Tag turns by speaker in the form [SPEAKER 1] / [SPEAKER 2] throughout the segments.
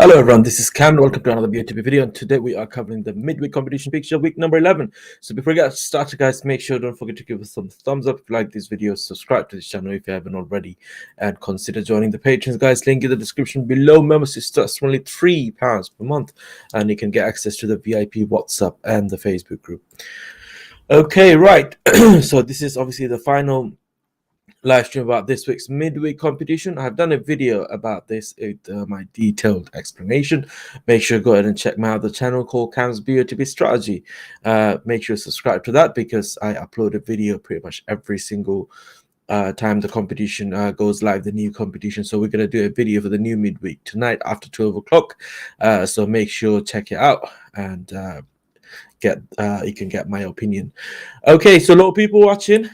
[SPEAKER 1] Hello everyone, this is Kam. Welcome to another BOTB video, and today we are covering the midweek competition picture, week number 11. So before we get started, guys, make sure don't forget to give us some thumbs up if you like this video, subscribe to this channel if you haven't already, and consider joining the patrons, guys. Link in the description below. Membership starts from only £3 per month, and you can get access to the VIP WhatsApp and the Facebook group. Okay, right. So this is obviously the final live stream about this week's midweek competition. I've done a video about this with my detailed explanation. Make sure to go ahead and check my other channel called Kam's BOTB Strategy. Make sure to subscribe to that because I upload a video pretty much every single time the competition goes live, the new competition. So we're going to do a video for the new midweek tonight after 12 o'clock. So make sure check it out and you can get my opinion. Okay, so a lot of people watching.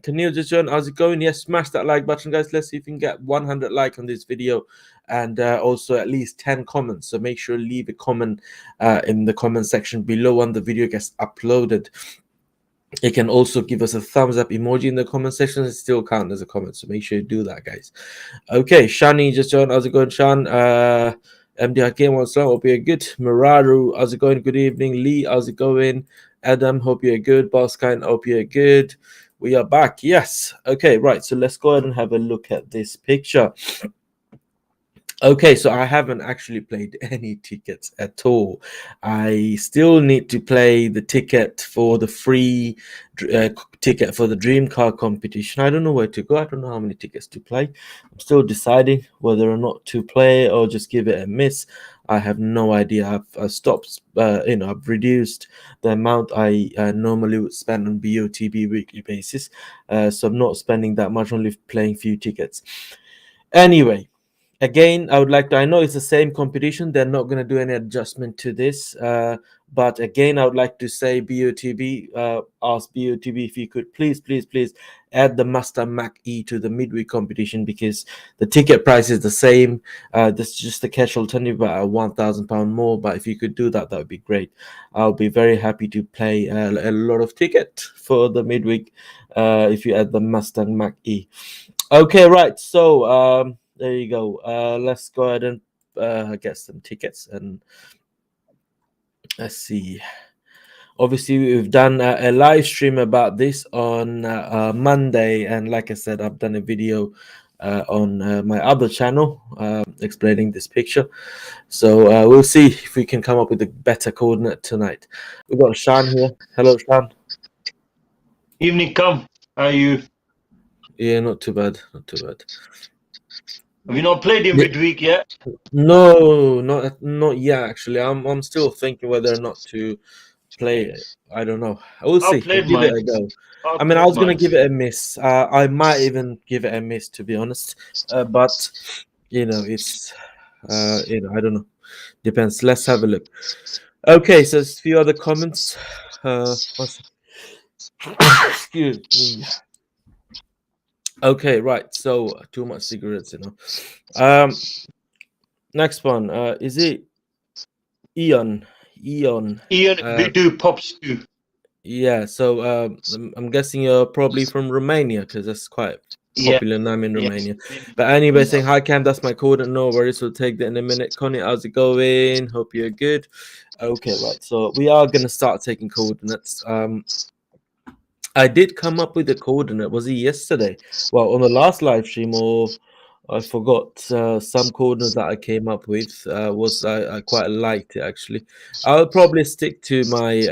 [SPEAKER 1] Neil just joined. How's it going? Yes, smash that like button, guys. Let's see if we can get 100 likes on this video and also at least 10 comments. So make sure to leave a comment in the comment section below when the video gets uploaded. You can also give us a thumbs up emoji in the comment section. It still counts as a comment, so make sure you do that, guys. Okay, Shani just joined. How's it going, Shan? MD Hakim, what's up? Hope you're good. Muraru, how's it going? Good evening. Lee, how's it going? Adam, hope you're good. Boskine, hope you're good. We are back. Yes. Okay, right. So let's go ahead and have a look at this picture. Okay, so I haven't actually played any tickets at all. I still need to play the ticket for the free ticket for the dream car competition. I don't know where to go. I don't know how many tickets to play. I'm still deciding whether or not to play or just give it a miss. I have no idea. I've stopped, I've reduced the amount I normally would spend on BOTB weekly basis. So I'm not spending that much, only playing few tickets. Anyway, again, I would like to, I know it's the same competition. They're not going to do any adjustment to this. But again, I would like to say BOTB, ask BOTB if you could please add the Mustang Mach-E to the midweek competition because the ticket price is the same. This is just a cash alternative, but £1,000 more. But if you could do that, that would be great. I'll be very happy to play a lot of ticket for the midweek if you add the Mustang Mach-E. Okay, right. So there you go. Let's go ahead and get some tickets and let's see. Obviously, we've done a live stream about this on Monday, and like I said, I've done a video on my other channel explaining this picture. So we'll see if we can come up with a better coordinate tonight. We've got Shan here. Hello, Shan.
[SPEAKER 2] Evening, Kam. How are you?
[SPEAKER 1] Yeah, not too bad. Not too bad.
[SPEAKER 2] Have you not played in midweek yet?
[SPEAKER 1] No, not yet. Actually, I'm still thinking whether or not to play it. I don't know. I will see. I'll give it a go. I mean, I was gonna give it a miss. I might even give it a miss, to be honest. But it's I don't know. Depends. Let's have a look. Okay, so there's a few other comments. Excuse me. Okay, right. So too much cigarettes, Next one. Is it Eon?
[SPEAKER 2] Ian, we do pops too.
[SPEAKER 1] Yeah. So I'm guessing you're probably from Romania because that's quite popular name in Romania. But anyway, saying hi Cam, that's my code. No worries, we'll take that in a minute. Connie, how's it going? Hope you're good. Okay, right. So we are gonna start taking coordinates. I did come up with a coordinate. Was it yesterday? Well, on the last live stream, or I forgot some coordinates that I came up with. I quite liked it actually. I'll probably stick to my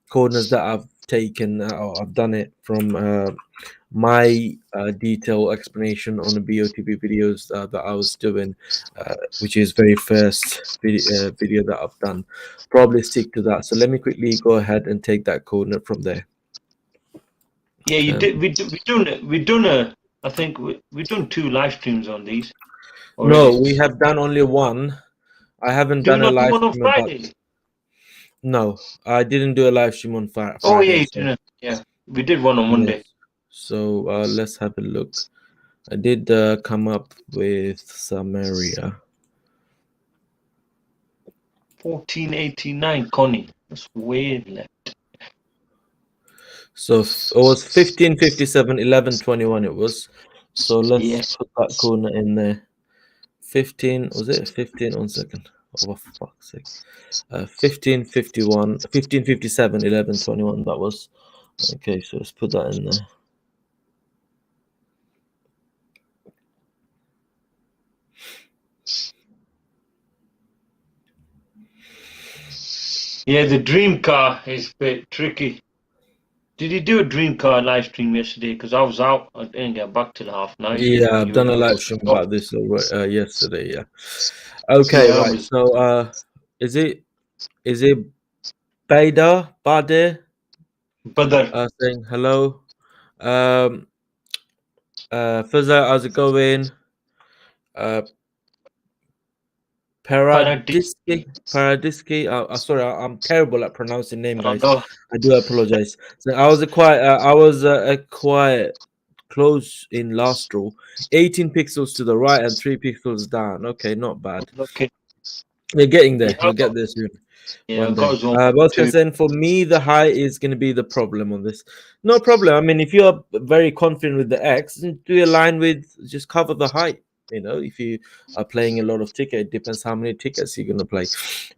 [SPEAKER 1] coordinates that I've taken. I've done it from my detailed explanation on the BOTB videos that I was doing, which is very first video that I've done. Probably stick to that. So let me quickly go ahead and take that coordinate from there.
[SPEAKER 2] Yeah, you did. We done I think we done 2 live streams on these.
[SPEAKER 1] Already. No, we have done only one. I haven't done a live stream on Friday. No, I didn't do a live stream on Friday.
[SPEAKER 2] Oh yeah, you didn't. Yeah, we did one on Monday.
[SPEAKER 1] Yes. So let's have a look. I did come up with some area.
[SPEAKER 2] 1489, Connie. That's way left.
[SPEAKER 1] So it was 1557, 1121 it was. So let's put that corner in there. 15, was it 15? 1 second. Oh, for fuck's sake. 1551, 1557, 1121. That was okay. So let's put that in there.
[SPEAKER 2] Yeah, the dream car is a bit tricky. Did you do a dream car live stream yesterday? Because I was out. I didn't get back till 9:30.
[SPEAKER 1] Yeah, I've done a live stream about this yesterday. Yeah. Okay,
[SPEAKER 2] Yeah,
[SPEAKER 1] right. So is it Bade
[SPEAKER 2] Badr.
[SPEAKER 1] saying hello? Fizza, how's it going? Paradiski. Sorry, I'm terrible at pronouncing name, guys. I do apologize. So I was quite close in last row. 18 pixels to the right and 3 pixels down. Okay, not bad.
[SPEAKER 2] Okay.
[SPEAKER 1] We're getting there.
[SPEAKER 2] Yeah,
[SPEAKER 1] we'll get there soon.
[SPEAKER 2] Yeah,
[SPEAKER 1] One day. Boss saying for me, the height is going to be the problem on this. No problem. I mean, if you're very confident with the X, do a line with just cover the height. You know, if you are playing a lot of ticket, it depends how many tickets you're going to play.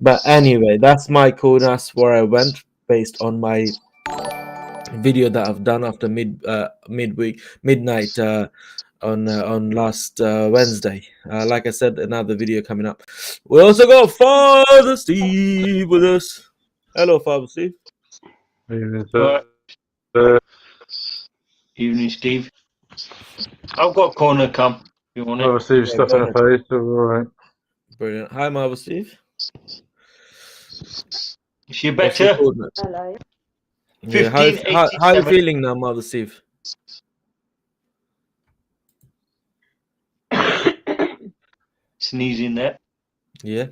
[SPEAKER 1] But anyway, that's my code. That's where I went based on my video that I've done after midnight on last Wednesday. Like I said, another video coming up. We also got Father Steve with us. Hello, Father Steve.
[SPEAKER 2] Evening, Steve. I've got corner cam. You want it?
[SPEAKER 3] Father Steve stuff in the face. All right.
[SPEAKER 1] Brilliant. Hi, Marvel Steve.
[SPEAKER 2] Is she better?
[SPEAKER 4] Hello.
[SPEAKER 1] Yeah, how are you feeling now, Marvel Steve?
[SPEAKER 2] Sneezing there.
[SPEAKER 1] Yeah.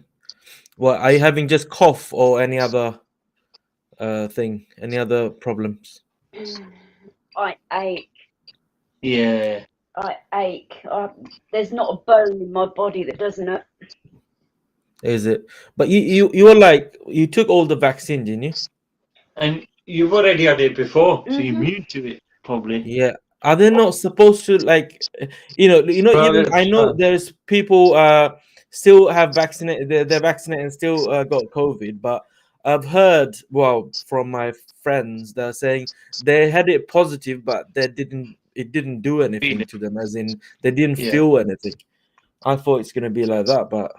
[SPEAKER 1] Well, are you having just cough or any other thing? Any other problems?
[SPEAKER 4] I ache.
[SPEAKER 2] Yeah.
[SPEAKER 4] I ache. There's not a bone in my body that doesn't hurt.
[SPEAKER 1] Is it? But you were like, you took all the vaccine, didn't you?
[SPEAKER 2] And you've already had it before, so you're immune to it, probably.
[SPEAKER 1] Yeah. Are they not supposed to, like, even I know there's people still have vaccinated, they're vaccinated and still got COVID, but I've heard, well, from my friends, they're saying they had it positive, but it didn't do anything to them, as in they didn't feel anything. I thought it's gonna be like that, but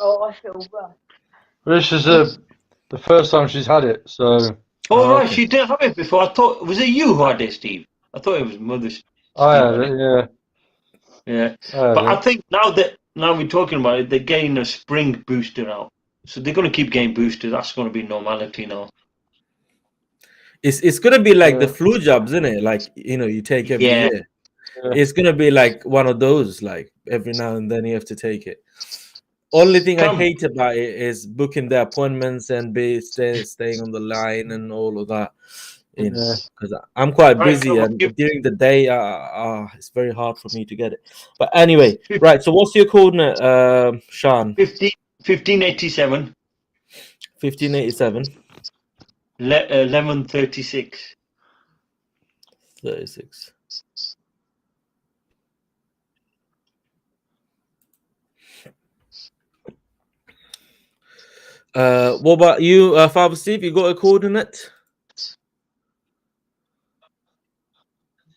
[SPEAKER 4] I feel rough.
[SPEAKER 3] This is the first time she's had it, so.
[SPEAKER 2] Oh, right, she didn't have it before. I thought, was it you who had it, Steve? I thought it was Mother's.
[SPEAKER 3] I had it, yeah.
[SPEAKER 2] Yeah, but I think now we're talking about it, they're getting a spring booster out, so they're going to keep getting boosters. That's going to be normality now.
[SPEAKER 1] It's going to be like the flu jabs, isn't it? Like, you take every year. Yeah. It's going to be like one of those, like every now and then you have to take it. Only thing I hate about it is booking the appointments and staying on the line and all of that. Because I'm quite busy and during the day, it's very hard for me to get it. But anyway, right. So what's your coordinate, Sean?
[SPEAKER 2] 1587.
[SPEAKER 1] 1587.
[SPEAKER 2] 1136.
[SPEAKER 1] 36. What about you, Father Steve? You got a coordinate?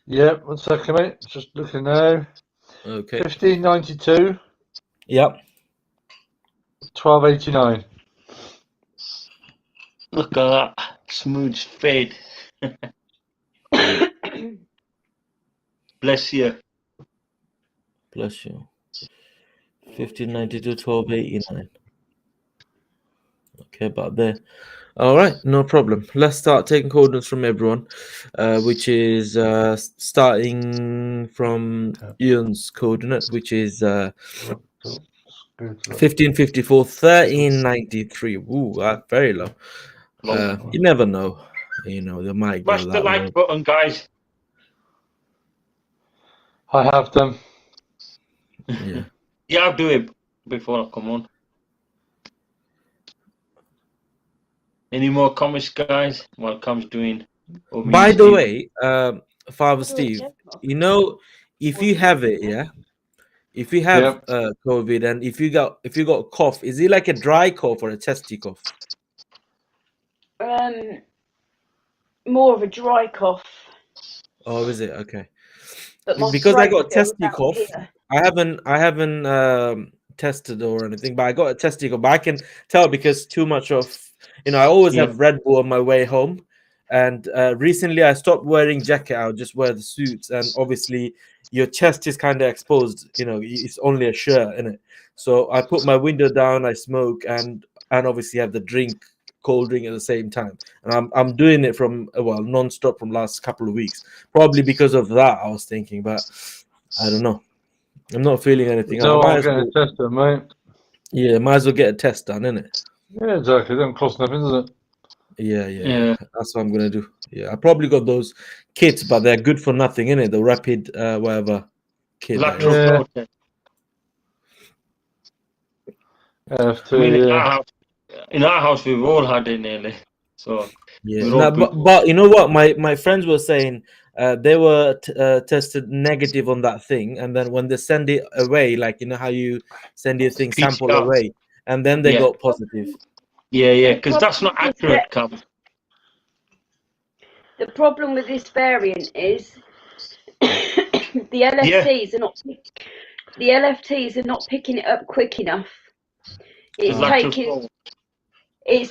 [SPEAKER 3] Yeah, 1 second, mate. Just looking now.
[SPEAKER 1] Okay.
[SPEAKER 3] 1592.
[SPEAKER 1] Yep.
[SPEAKER 3] 1289.
[SPEAKER 2] Look at that smooth fade. Bless you.
[SPEAKER 1] Bless you. 1592, 1289. Okay, about there. All right, no problem. Let's start taking coordinates from everyone, which is starting from Ian's coordinate, which is 1554, 1393. Ooh, very low. You never know. They might go
[SPEAKER 2] Smash
[SPEAKER 1] that
[SPEAKER 2] the like button, guys.
[SPEAKER 3] I have them.
[SPEAKER 1] Yeah.
[SPEAKER 2] Yeah, I'll do it before I come on. Any more comments, guys? While Kam's doing.
[SPEAKER 1] By the way, Father Steve, if you have it, If you have COVID and if you got a cough, is it like a dry cough or a chesty cough?
[SPEAKER 4] More of a dry cough.
[SPEAKER 1] Oh, is it? Okay.
[SPEAKER 4] But my
[SPEAKER 1] Because I got
[SPEAKER 4] throat feels
[SPEAKER 1] chesty
[SPEAKER 4] out
[SPEAKER 1] cough,
[SPEAKER 4] here.
[SPEAKER 1] I haven't tested or anything, but I got a chesty cough. But I can tell because too much of, I always have Red Bull on my way home. And recently I stopped wearing jacket. I'll just wear the suits, and obviously your chest is kind of exposed. It's only a shirt, innit? So I put my window down, I smoke, and obviously have the cold drink at the same time. And I'm doing it from non-stop from last couple of weeks. Probably because of that, I was thinking, but I don't know. I'm not feeling anything.
[SPEAKER 3] No, I'm getting a test done, mate.
[SPEAKER 1] Yeah, might as well get a test done, innit?
[SPEAKER 3] Yeah, exactly. It doesn't cost nothing, does it?
[SPEAKER 1] Yeah. That's what I'm gonna do. Yeah, I probably got those kits, but they're good for nothing, innit? The rapid whatever kit.
[SPEAKER 2] In our house, we've all had it nearly. So
[SPEAKER 1] yeah, but you know what? My friends were saying they were tested negative on that thing, and then when they send it away, like how you send your thing sample away, and then they got positive.
[SPEAKER 2] Yeah, because that's not accurate, Kam.
[SPEAKER 4] The problem with this variant is the LFTs are not picking it up quick enough. It's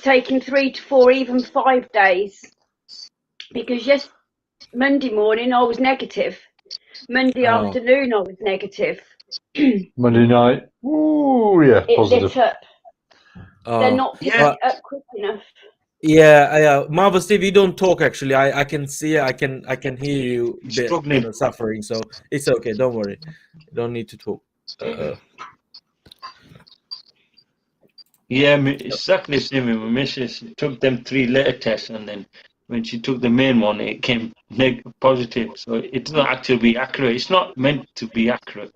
[SPEAKER 4] taking 3 to 4, even 5 days. Because Monday morning I was negative. Monday afternoon I was negative.
[SPEAKER 3] Monday night. Ooh, yeah,
[SPEAKER 4] it
[SPEAKER 3] positive.
[SPEAKER 4] Lit up. They're not picking it up quick enough.
[SPEAKER 1] Yeah. Marvel, Steve, you don't talk actually. I can see it. I can hear you suffering. So it's okay. Don't worry. You don't need to talk.
[SPEAKER 2] Yeah, exactly the same with my missus. Took them 3 later tests, and then when she took the main one, it came positive. So it doesn't actually be accurate. It's not meant to be accurate.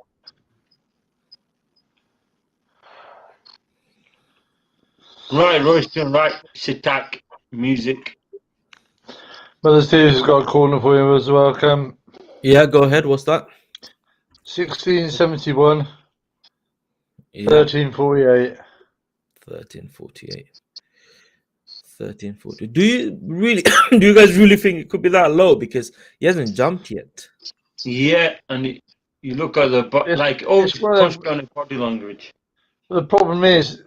[SPEAKER 2] Right, Royston, right, Sitak, music.
[SPEAKER 3] Brother Steve's got a corner for you as well, Kam.
[SPEAKER 1] Yeah, go ahead. What's that?
[SPEAKER 3] 1671. 1348.
[SPEAKER 1] 1348. 1340. Do you guys really think it could be that low? Because he hasn't jumped yet.
[SPEAKER 2] Yeah, and you look at the concentrate body language.
[SPEAKER 3] The problem is,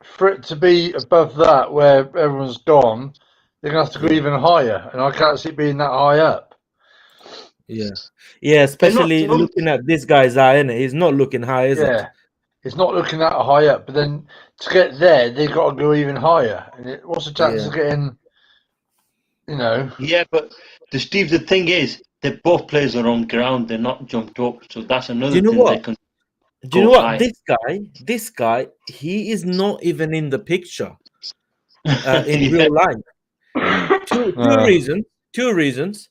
[SPEAKER 3] for it to be above that where everyone's gone, they're gonna have to go even higher, and I can't see it being that high up.
[SPEAKER 1] Yeah, especially looking at this guy's eye, innit? He's not looking high, is it?
[SPEAKER 3] Yeah, it's not looking that high up. But then to get there, they've got to go even higher. And what's the chance of getting?
[SPEAKER 2] Yeah, but Steve, the thing is that both players are on ground; they're not jumped up. So that's another thing they can.
[SPEAKER 1] Do you know what? This guy, he is not even in the picture in real life. Two reasons.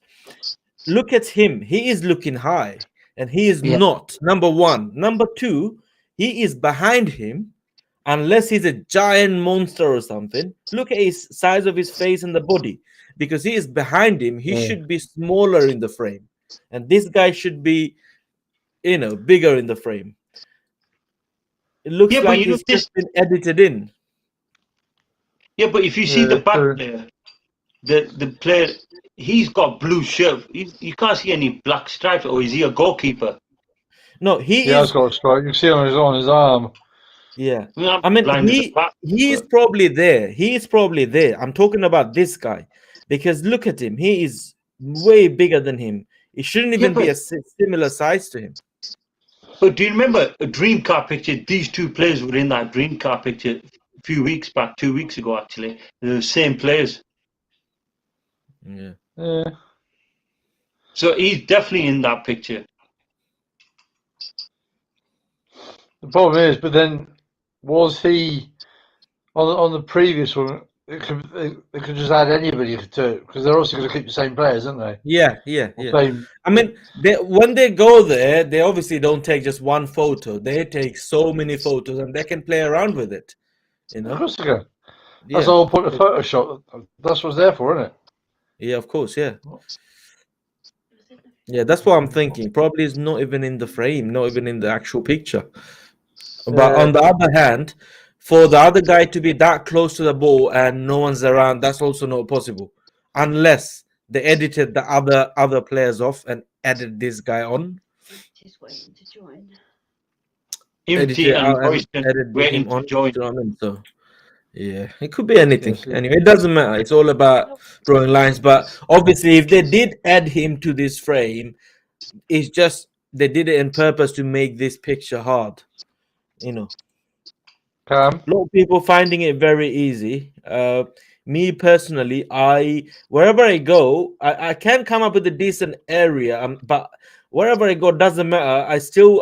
[SPEAKER 1] Look at him. He is looking high, and he is not. Number one. Number two, he is behind him, unless he's a giant monster or something. Look at his size of his face and the body. Because he is behind him, he should be smaller in the frame, and this guy should be, bigger in the frame. It looks like he's just been edited in.
[SPEAKER 2] Yeah, but if you see the back player, the player, he's got blue shirt. You can't see any black stripes. Or is he a goalkeeper?
[SPEAKER 1] No, he
[SPEAKER 3] has got a stripe. You can see on his arm.
[SPEAKER 1] Yeah, I mean, he is probably there. He is probably there. I'm talking about this guy, because look at him. He is way bigger than him. He shouldn't even be a similar size to him.
[SPEAKER 2] But do you remember a dream car picture? These two players were in that dream car picture a few weeks back, 2 weeks ago, actually. They're the same players.
[SPEAKER 1] Yeah.
[SPEAKER 2] So he's definitely in that picture.
[SPEAKER 3] The problem is, but then was he on the previous one? They could just add anybody to it, because they're also going to keep the same players, aren't they?
[SPEAKER 1] Yeah. I mean, when they go there, they obviously don't take just one photo. They take so many photos, and they can play around with it. Of
[SPEAKER 3] course they can. That's the whole point of Photoshop. That's what it's there for, isn't it?
[SPEAKER 1] Yeah, of course, yeah. Yeah, that's what I'm thinking. Probably is not even in the frame, not even in the actual picture. But
[SPEAKER 3] Yeah.
[SPEAKER 1] on the other hand, for the other guy to be that close to the ball and no one's around, that's also not possible, unless they edited the other players off and added this guy on.
[SPEAKER 4] Just waiting to join.
[SPEAKER 1] Edited
[SPEAKER 2] Empty
[SPEAKER 1] it
[SPEAKER 2] and
[SPEAKER 1] out and
[SPEAKER 2] Royston
[SPEAKER 1] added
[SPEAKER 2] waiting
[SPEAKER 1] him
[SPEAKER 2] to
[SPEAKER 1] on.
[SPEAKER 2] join.
[SPEAKER 1] Do you know what I mean? So yeah, it could be anything.
[SPEAKER 3] Yes,
[SPEAKER 1] Anyway, it doesn't matter. It's all about drawing lines. But obviously, if they did add him to this frame, it's just they did it on purpose to make this picture hard. You know,
[SPEAKER 3] Cam.
[SPEAKER 1] a lot of people finding it very easy. Me personally, wherever I go, I can come up with a decent area. But wherever I go, doesn't matter.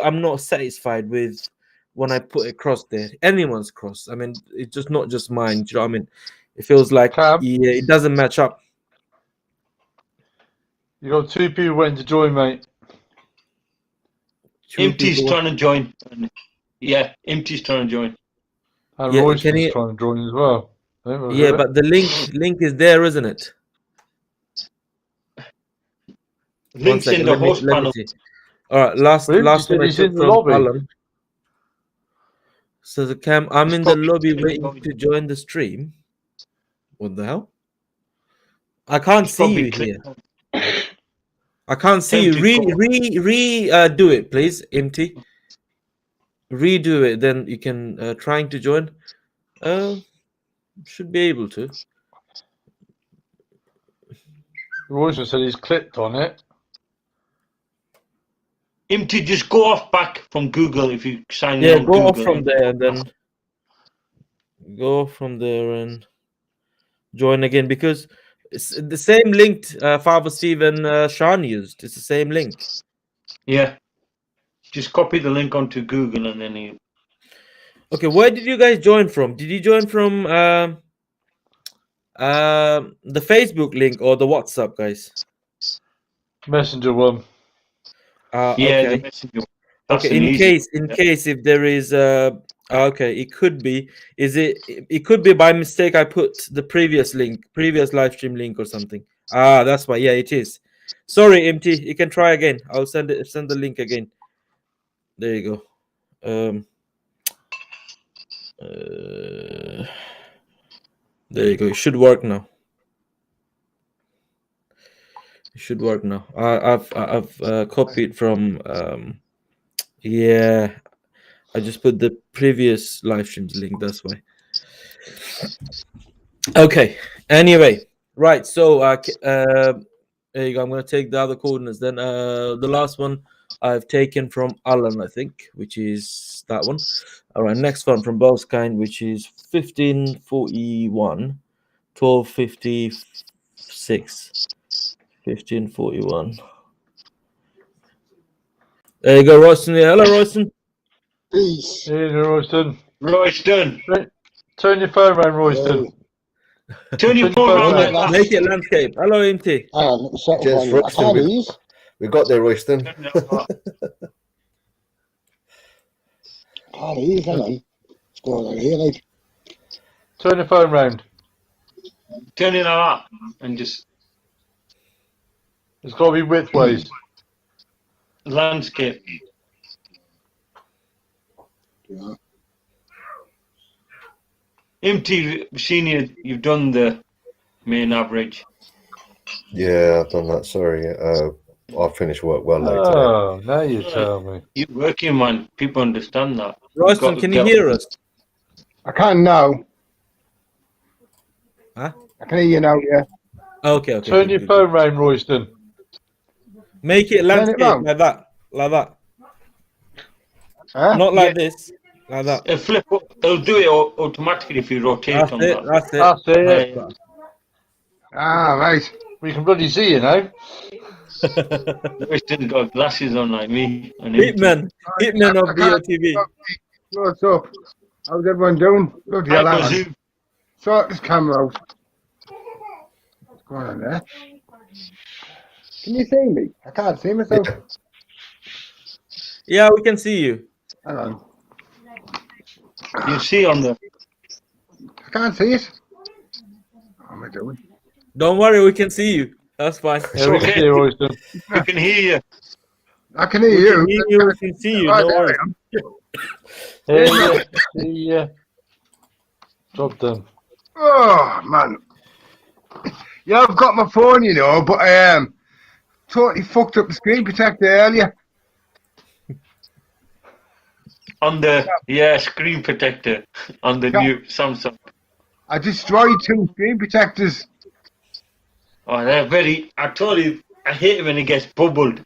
[SPEAKER 1] I'm not satisfied with when I put a cross there. Anyone's cross. I mean, it's just not just mine. Do you know what I mean? It feels like
[SPEAKER 3] Cam.
[SPEAKER 1] yeah, it doesn't match up.
[SPEAKER 3] You got 2 people waiting to join, mate.
[SPEAKER 2] Empty's trying to join. Yeah, Empty's trying to join.
[SPEAKER 3] And
[SPEAKER 1] Yeah,
[SPEAKER 3] Royston's trying to join as well.
[SPEAKER 1] Yeah, but the link is there, isn't it?
[SPEAKER 2] Links in the host panel.
[SPEAKER 1] See. All right, last
[SPEAKER 3] Well,
[SPEAKER 1] one I
[SPEAKER 3] he's in
[SPEAKER 1] took
[SPEAKER 3] the
[SPEAKER 1] from
[SPEAKER 3] lobby.
[SPEAKER 1] Alan. So the Cam, I'm
[SPEAKER 2] It's
[SPEAKER 1] in the
[SPEAKER 2] probably
[SPEAKER 1] lobby
[SPEAKER 2] still
[SPEAKER 1] waiting
[SPEAKER 2] going.
[SPEAKER 1] to join the stream. What the hell? I can't
[SPEAKER 2] It's
[SPEAKER 1] see
[SPEAKER 2] probably
[SPEAKER 1] you here.
[SPEAKER 2] clicked.
[SPEAKER 1] I can't see you. Do it, please. Empty. Redo it. Then you can trying to join. Should be able to.
[SPEAKER 3] Royston said he's clicked on it.
[SPEAKER 2] Empty, just go off back from Google if you sign in
[SPEAKER 1] Yeah,
[SPEAKER 2] on
[SPEAKER 1] go
[SPEAKER 2] Google.
[SPEAKER 1] off from there and then go from there and join again, because it's the same link Father Stephen Sean used. It's the same link.
[SPEAKER 2] Yeah. Just copy the link onto Google and then you.
[SPEAKER 1] Okay, where did you guys join from? Did you join from the Facebook link or the WhatsApp, guys?
[SPEAKER 3] Messenger one.
[SPEAKER 2] Yeah,
[SPEAKER 1] Okay.
[SPEAKER 2] the messenger. That's
[SPEAKER 1] Okay,
[SPEAKER 2] an easy
[SPEAKER 1] in case if there is okay, it could be. It could be by mistake I put the previous live stream link or something. That's why. Yeah, it is. Sorry, MT. You can try again. I'll send the link again. There you go. There you go. It should work now. It should work now. I've copied from yeah. I just put the previous live streams link. That's why. Okay. Anyway, right. So there you go. I'm gonna take the other coordinates. Then the last one I've taken from Alan, I think, which is that one. All right. Next one from Boskind, which is 1541, 1256, 1541. There you go, Royston. Yeah, hello, Royston.
[SPEAKER 5] Peace.
[SPEAKER 3] Hey, Royston.
[SPEAKER 2] Royston.
[SPEAKER 3] Turn your phone around, Royston.
[SPEAKER 2] Turn your phone around like that.
[SPEAKER 1] Make it landscape. Hello, MT.
[SPEAKER 5] Cheers, Royston. We got there, Royston.
[SPEAKER 2] Turn it off.
[SPEAKER 5] Hang on. What's going on here, like?
[SPEAKER 3] Turn your phone round.
[SPEAKER 2] Turn it like that and just
[SPEAKER 3] It's got to be widthways.
[SPEAKER 2] landscape.
[SPEAKER 5] Yeah.
[SPEAKER 2] Empty, senior, you've done the main average.
[SPEAKER 5] Yeah, I've done that. Sorry. I finished work well late today.
[SPEAKER 3] Oh, now you tell me.
[SPEAKER 2] You're working, man. People understand that.
[SPEAKER 1] Royston, can you hear us?
[SPEAKER 6] I can now.
[SPEAKER 1] Huh?
[SPEAKER 6] I can hear you now, yeah.
[SPEAKER 1] Okay.
[SPEAKER 3] Turn
[SPEAKER 1] good,
[SPEAKER 3] your
[SPEAKER 1] good.
[SPEAKER 3] phone round, Royston.
[SPEAKER 1] Make it landscape
[SPEAKER 6] round.
[SPEAKER 1] like that.
[SPEAKER 6] Huh?
[SPEAKER 1] Not like this, like that.
[SPEAKER 2] It'll do it automatically if you rotate
[SPEAKER 1] That's
[SPEAKER 2] on
[SPEAKER 1] it.
[SPEAKER 2] that.
[SPEAKER 1] That's it.
[SPEAKER 3] That's it.
[SPEAKER 6] Ah, right.
[SPEAKER 3] We can bloody see you now.
[SPEAKER 2] Royston's got glasses on like me. And Empty.
[SPEAKER 1] Hitman of BOTB.
[SPEAKER 6] What's up? How's everyone doing? Bloody hell,
[SPEAKER 2] Hyper
[SPEAKER 6] hang on.
[SPEAKER 2] zoom.
[SPEAKER 6] Sort this camera out. What's going on there? Can you see me? I can't see myself.
[SPEAKER 1] Yeah, we can see you.
[SPEAKER 6] Hang on.
[SPEAKER 2] You see on the.
[SPEAKER 6] I can't see it. What am I doing?
[SPEAKER 1] Don't worry, we can see you. That's fine.
[SPEAKER 3] Yeah, we can
[SPEAKER 2] okay.
[SPEAKER 3] see you, Royston.
[SPEAKER 2] We can hear you.
[SPEAKER 6] I can hear
[SPEAKER 1] We
[SPEAKER 6] you.
[SPEAKER 1] can hear you, we can see you.
[SPEAKER 6] Right,
[SPEAKER 1] No
[SPEAKER 6] there
[SPEAKER 1] worries.
[SPEAKER 6] I am.
[SPEAKER 3] Yeah, yeah. Drop them.
[SPEAKER 6] Oh man. Yeah, I've got my phone, you know, but I totally fucked up the screen protector earlier.
[SPEAKER 2] On the screen protector on the new Samsung.
[SPEAKER 6] I destroyed 2 screen protectors.
[SPEAKER 2] Oh, they're very. I told you, I hate it when it gets bubbled.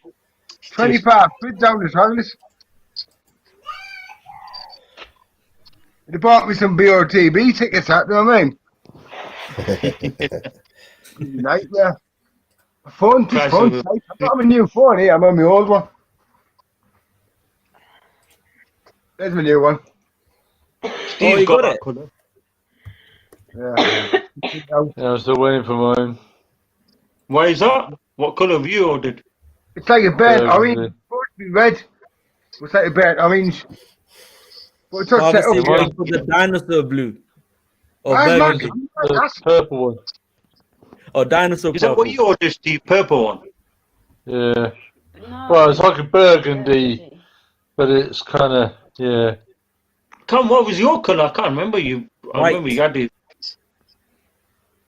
[SPEAKER 2] It's
[SPEAKER 6] 25 quid down the toilet. They bought me some BOTB tickets, you know what I mean? Nightmare. Phone to
[SPEAKER 2] Crash
[SPEAKER 6] phone.
[SPEAKER 2] over.
[SPEAKER 6] I've got my new phone here. I'm on my old one. There's my new one.
[SPEAKER 2] Steve's
[SPEAKER 1] you got
[SPEAKER 2] that
[SPEAKER 1] it?
[SPEAKER 2] colour.
[SPEAKER 6] Yeah.
[SPEAKER 3] Yeah, I'm still waiting for mine.
[SPEAKER 2] Why is that? What colour have you ordered?
[SPEAKER 6] It's like a burnt orange.
[SPEAKER 3] Burgundy.
[SPEAKER 6] It's supposed to be red. It's like a burnt orange. But it's not set
[SPEAKER 1] Obviously,
[SPEAKER 6] up.
[SPEAKER 1] we're going for the dinosaur blue. Or
[SPEAKER 6] Where's my-
[SPEAKER 1] burgundy.
[SPEAKER 3] The purple one.
[SPEAKER 1] Or dinosaur
[SPEAKER 2] Is that
[SPEAKER 1] purple.
[SPEAKER 2] what you ordered, Steve? Purple one?
[SPEAKER 3] Yeah. Well, it's like a burgundy, but it's kind of, yeah.
[SPEAKER 2] Tom, what was your colour? I can't remember you. I
[SPEAKER 1] White.
[SPEAKER 2] remember you had it.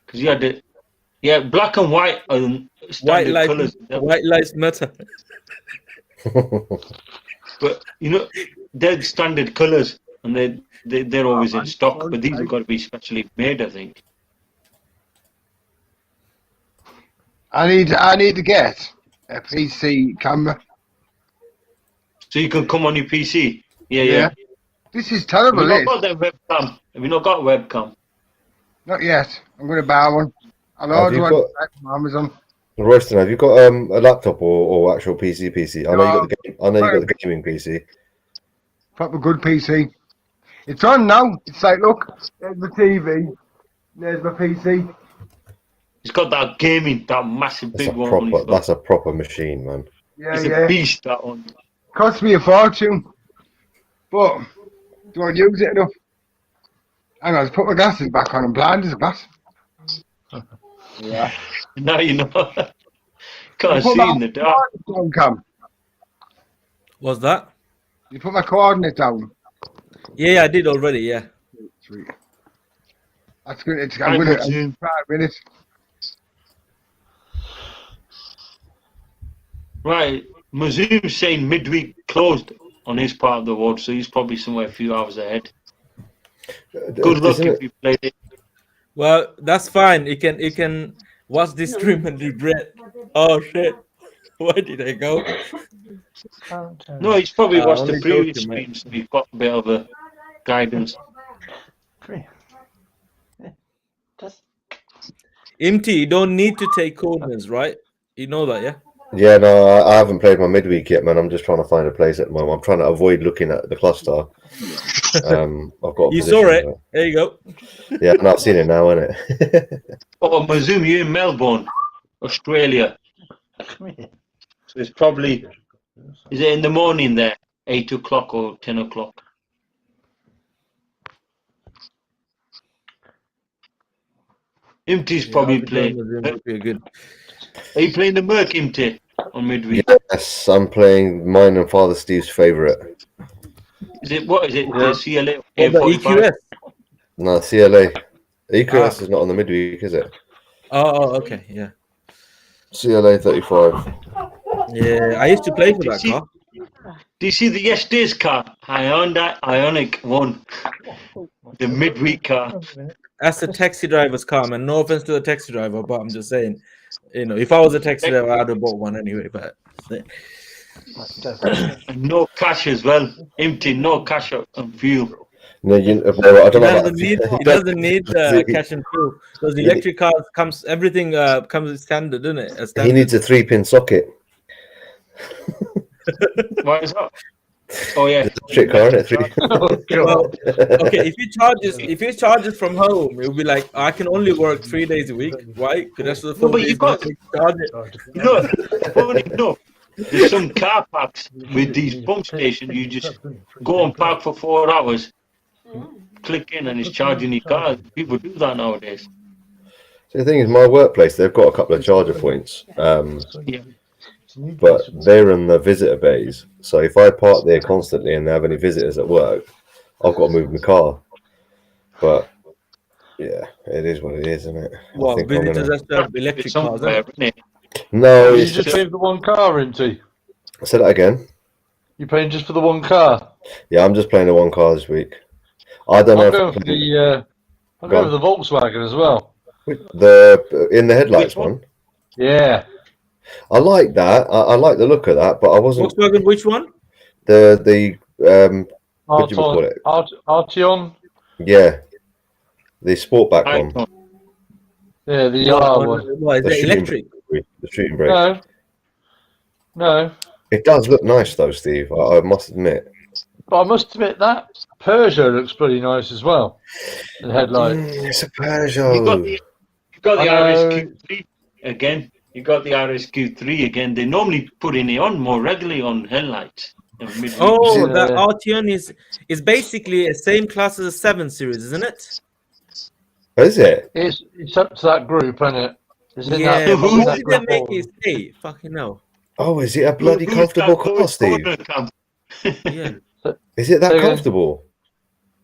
[SPEAKER 2] Because you had it. Yeah, black and white are standard colours.
[SPEAKER 1] White lives matter.
[SPEAKER 2] But, you know, they're standard colours. And they're always in stock. But these have got to be specially made, I think.
[SPEAKER 6] I need to get a PC camera.
[SPEAKER 2] So you can come on your PC. Yeah.
[SPEAKER 6] This is
[SPEAKER 2] Have
[SPEAKER 6] terrible.
[SPEAKER 2] you not
[SPEAKER 6] This.
[SPEAKER 2] got that webcam? Have you not got a webcam?
[SPEAKER 6] Not yet. I'm going to buy one. I'll
[SPEAKER 5] Have
[SPEAKER 6] order
[SPEAKER 5] you
[SPEAKER 6] one
[SPEAKER 5] got-
[SPEAKER 6] from Amazon.
[SPEAKER 5] Royston, have you got a laptop or actual PC? I know you got the game. I know you got the gaming PC.
[SPEAKER 6] Proper good PC. It's on now. It's like, look, there's my TV. There's my PC.
[SPEAKER 2] It's got that gaming, that massive
[SPEAKER 5] That's
[SPEAKER 2] big
[SPEAKER 5] a
[SPEAKER 2] one.
[SPEAKER 5] proper.
[SPEAKER 2] He's got.
[SPEAKER 5] That's a proper machine, man.
[SPEAKER 6] Yeah,
[SPEAKER 2] It's
[SPEAKER 6] yeah.
[SPEAKER 2] a beast, that one.
[SPEAKER 6] Cost me a fortune. But don't use it enough. Hang on, let's put my glasses back on. I'm blind as a bat. Yeah.
[SPEAKER 2] Now you know. Can't
[SPEAKER 6] Put
[SPEAKER 2] see
[SPEAKER 6] my
[SPEAKER 2] in the dark.
[SPEAKER 6] coordinates down, Cam.
[SPEAKER 1] What's that?
[SPEAKER 6] You put my coordinates down.
[SPEAKER 1] Yeah, I did already, yeah.
[SPEAKER 6] Sweet. That's good. I'm
[SPEAKER 2] I'm
[SPEAKER 6] going to
[SPEAKER 2] Zoom.
[SPEAKER 6] 5 minutes.
[SPEAKER 2] Right. Mazoom's saying midweek closed on his part of the world, so he's probably somewhere a few hours ahead. Good luck
[SPEAKER 5] Isn't
[SPEAKER 2] if
[SPEAKER 5] it-
[SPEAKER 2] you played it.
[SPEAKER 1] Well, that's fine. You can watch this stream and regret. Oh shit. Where did I go?
[SPEAKER 2] No, he's probably watched the
[SPEAKER 1] only
[SPEAKER 2] previous
[SPEAKER 1] joking, mate.
[SPEAKER 2] streams, so he's got a bit of a guidance.
[SPEAKER 1] Imti, you don't need to take corners, right? You know that, yeah?
[SPEAKER 5] Yeah, no, I haven't played my midweek yet, man. I'm just trying to find a place at the moment. I'm trying to avoid looking at the cluster. I've got.
[SPEAKER 1] You saw it. There you go.
[SPEAKER 5] Yeah, and I've seen it now, innit?
[SPEAKER 2] Oh, Mazoom, you're in Melbourne, Australia. So it's probably, is it in the morning there? 8 o'clock or 10 o'clock? Imti's probably playing.
[SPEAKER 1] Good.
[SPEAKER 2] Are you playing the Merc, Imti, on midweek?
[SPEAKER 5] Yes, I'm playing mine and Father Steve's favourite.
[SPEAKER 2] Is it, what is it? The CLA?
[SPEAKER 1] What about
[SPEAKER 2] A45?
[SPEAKER 1] EQS?
[SPEAKER 5] No, CLA. EQS is not on the midweek, is it?
[SPEAKER 1] Oh, okay, yeah.
[SPEAKER 5] CLA 35.
[SPEAKER 1] Yeah, I used to play for that car.
[SPEAKER 2] Do you see the yesterday's car? Hyundai Ioniq 1. The midweek car.
[SPEAKER 1] That's the taxi driver's car, man. No offense to the taxi driver, but I'm just saying, you know, if I was a taxi driver, I'd have bought one anyway. But
[SPEAKER 2] And no cash as well. Empty, no cash and fuel.
[SPEAKER 5] No, well, I don't know.
[SPEAKER 1] he doesn't need cash and fuel because the electric cars everything comes standard, doesn't it? A
[SPEAKER 5] He
[SPEAKER 1] standard.
[SPEAKER 5] needs a 3-pin socket.
[SPEAKER 2] Why is that? Oh yeah.
[SPEAKER 5] Electric car, isn't it?
[SPEAKER 1] Well, okay, if he charges from home, it'll be like I can only work 3 days a week, right? Because that's the 4
[SPEAKER 2] No, but
[SPEAKER 1] days
[SPEAKER 2] you've got-
[SPEAKER 1] I charge it.
[SPEAKER 2] You know, funny enough, there's some car parks with these pump stations. You just go and park for 4 hours, click in, and it's charging your car. People do that nowadays.
[SPEAKER 5] The thing is, my workplace, they've got a couple of charger points, but they're in the visitor bays. So if I park there constantly and they have any visitors at work, I've got to move my car. But yeah, it is what it is, isn't it?
[SPEAKER 1] Well,
[SPEAKER 5] I think
[SPEAKER 1] visitors have to have electric cars, isn't it?
[SPEAKER 5] No,
[SPEAKER 3] You
[SPEAKER 5] it's
[SPEAKER 3] just paying for the one car, isn't he?
[SPEAKER 5] Say that again.
[SPEAKER 3] You're paying just for the one car.
[SPEAKER 5] Yeah, I'm just playing the one car this week. I don't know.
[SPEAKER 3] I'm going for the Volkswagen as well.
[SPEAKER 5] The in the headlights one.
[SPEAKER 3] Yeah.
[SPEAKER 5] I like that. I like the look of that, but I wasn't.
[SPEAKER 1] Volkswagen, which one?
[SPEAKER 5] The what do you call it?
[SPEAKER 3] Arteon.
[SPEAKER 5] Yeah, the sportback one.
[SPEAKER 3] Yeah, the R one.
[SPEAKER 1] What, is
[SPEAKER 5] The
[SPEAKER 1] it electric?
[SPEAKER 5] The shooting brake.
[SPEAKER 3] No.
[SPEAKER 5] It does look nice though, Steve. I must admit.
[SPEAKER 3] But I must admit that Peugeot looks pretty nice as well. The headlight.
[SPEAKER 5] It's a Peugeot.
[SPEAKER 2] You got the RSQ3 again. You got the RSQ3 again. They normally put in neon more regularly on headlights.
[SPEAKER 1] Oh, that Arteon is basically the same class as a 7 Series, isn't it?
[SPEAKER 5] Is it?
[SPEAKER 3] It's up to that group, isn't it?
[SPEAKER 1] Yeah, but what did they make it stay? Fucking hell.
[SPEAKER 5] Oh, is it a bloody comfortable car, Steve?
[SPEAKER 1] Yeah.
[SPEAKER 5] Is it that comfortable?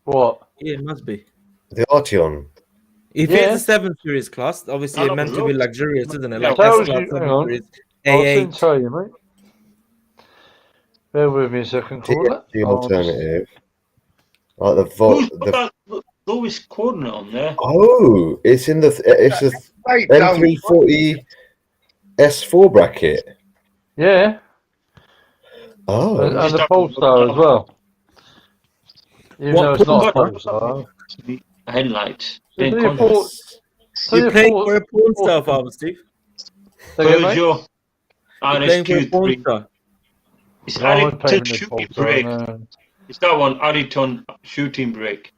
[SPEAKER 3] What?
[SPEAKER 1] Yeah, it must be.
[SPEAKER 5] The Arteon.
[SPEAKER 1] If it's a 7 Series class, obviously it's meant to be luxurious, isn't it? Like
[SPEAKER 3] I'll
[SPEAKER 1] A8.
[SPEAKER 3] tell you, mate. Bear with me a second, caller.
[SPEAKER 5] The alternative. Like the
[SPEAKER 2] lowest coordinate on there.
[SPEAKER 5] Oh, it's in the M340 S4 bracket.
[SPEAKER 3] Yeah.
[SPEAKER 5] Oh,
[SPEAKER 3] and the Polestar as well. Even though it's not a Polestar.
[SPEAKER 2] Headlights.
[SPEAKER 1] You're playing for a Polestar, Father Steve?
[SPEAKER 2] Peugeot
[SPEAKER 1] RSQ3.
[SPEAKER 2] It's Addington shooting brake. It's that one, Addington shooting brake.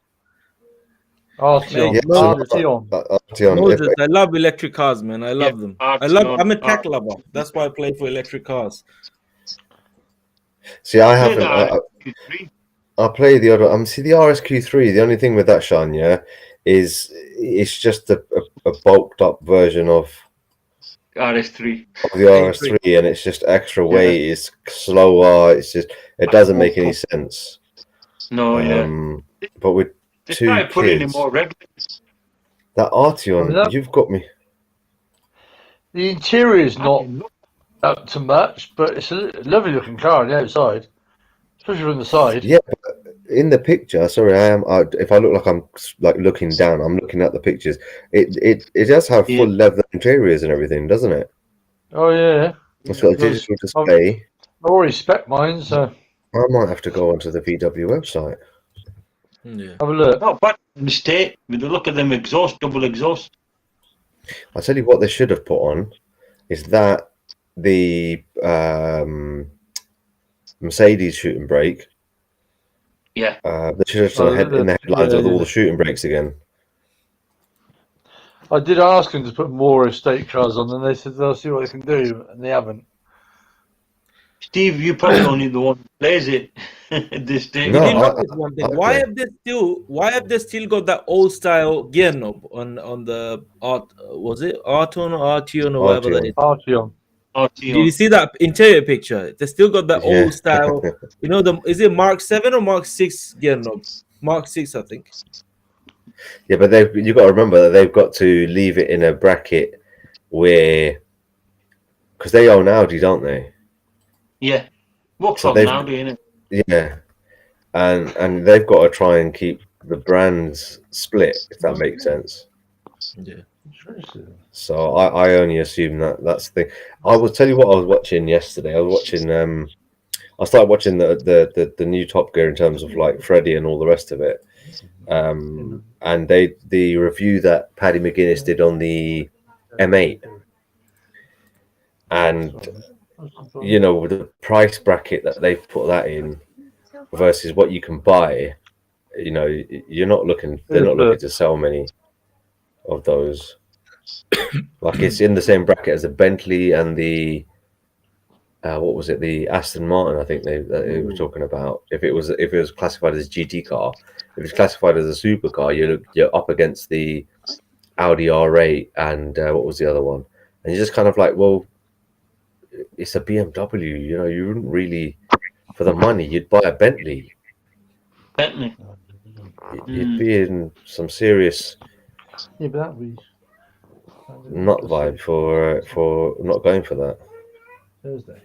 [SPEAKER 3] Arteon.
[SPEAKER 1] Moses, I love electric cars, man. I love them. I'm a tech lover. That's why I play for electric cars.
[SPEAKER 5] See, I haven't. I play the other. See, the RSQ3. The only thing with that, Sean, is it's just a bulked up version of
[SPEAKER 2] RS3.
[SPEAKER 5] Of the RS3, and it's just extra weight. It's slower. It's just it doesn't make any sense.
[SPEAKER 2] No,
[SPEAKER 5] but with two kids, that Arteon, you've got me.
[SPEAKER 3] The interior is not up to much, but it's a lovely looking car on the outside, especially from the side.
[SPEAKER 5] Yeah, but in the picture, sorry, I am. If I look like I'm like looking down, I'm looking at the pictures. It does have full leather interiors and everything, doesn't it?
[SPEAKER 3] Oh yeah.
[SPEAKER 5] It's got a digital display.
[SPEAKER 3] I already spec mine, so
[SPEAKER 5] I might have to go onto the VW website.
[SPEAKER 1] Yeah.
[SPEAKER 3] Have a look.
[SPEAKER 2] Not bad mistake with the look of them exhaust, double exhaust.
[SPEAKER 5] I'll tell you what they should have put on is that the Mercedes shooting brake.
[SPEAKER 2] Yeah.
[SPEAKER 5] They should have done in the headlines with all the shooting brakes again.
[SPEAKER 3] I did ask them to put more estate cars on, and they said they'll see what they can do, and they haven't.
[SPEAKER 2] Steve, you probably only the one who plays it at this stage.
[SPEAKER 5] No,
[SPEAKER 1] why have they still got that old style gear knob on the was it Arteon or Arteon or whatever that is?
[SPEAKER 3] Arteon.
[SPEAKER 1] Did you see that interior picture? They still got that old style. You know, is it Mark 7 or Mark 6 gear knob? Mark 6, I think.
[SPEAKER 5] Yeah, but you've got to remember that they've got to leave it in a bracket where, because they own Audi, don't they?
[SPEAKER 2] Yeah, Vauxhall Audi, innit?
[SPEAKER 5] Yeah, and they've got to try and keep the brands split, if that makes sense.
[SPEAKER 1] Yeah.
[SPEAKER 5] So I only assume that's the thing. I will tell you what I was watching yesterday. I was watching I started watching the new Top Gear in terms of like Freddie and all the rest of it. And the review that Paddy McGuinness did on the M8, and you know, with the price bracket that they've put that in versus what you can buy, you know, they're not looking to sell many of those. Like it's in the same bracket as the Bentley and the what was it, the Aston Martin, I think they were talking about. If it was classified as a GT car, if it's classified as a supercar, you're up against the Audi R8 and what was the other one? And you're just kind of like, well, it's a BMW. You know, you wouldn't really, for the money, you'd buy a Bentley.
[SPEAKER 2] Bentley.
[SPEAKER 5] You'd be in some serious
[SPEAKER 3] Yeah, but that we
[SPEAKER 5] not vibe for not going for that.
[SPEAKER 3] Thursday.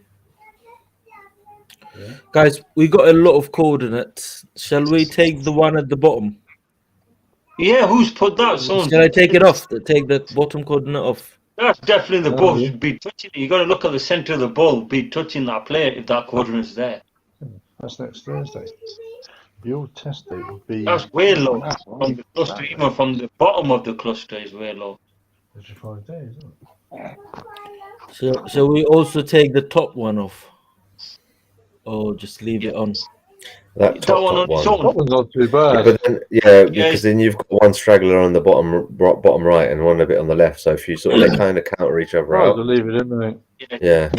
[SPEAKER 1] Guys, we got a lot of coordinates. Shall we take the one at the bottom?
[SPEAKER 2] Yeah, who's put that? Someone.
[SPEAKER 1] Shall I take it off? Take the bottom coordinate off?
[SPEAKER 2] That's definitely the
[SPEAKER 3] Oh,
[SPEAKER 2] ball.
[SPEAKER 3] yeah.
[SPEAKER 2] Should be touching it. You got to look at the center of the ball. Be touching that player if that coordinate's there.
[SPEAKER 3] That's next Thursday. Your test date would be
[SPEAKER 2] That's way low
[SPEAKER 6] That's
[SPEAKER 2] from the cluster. Even from the bottom of the cluster is way low.
[SPEAKER 3] 55 days, isn't it?
[SPEAKER 1] Shall we also take the top one off? Or just leave it on?
[SPEAKER 5] That top
[SPEAKER 2] one on
[SPEAKER 5] one.
[SPEAKER 2] its own.
[SPEAKER 3] That one's not too
[SPEAKER 5] Yeah,
[SPEAKER 3] bad.
[SPEAKER 5] but then, because then you've got one straggler on the bottom right and one a bit on the left. So if you sort of they kind of counter each other
[SPEAKER 3] Right,
[SPEAKER 5] out.
[SPEAKER 3] to leave it in, mate.
[SPEAKER 5] Yeah.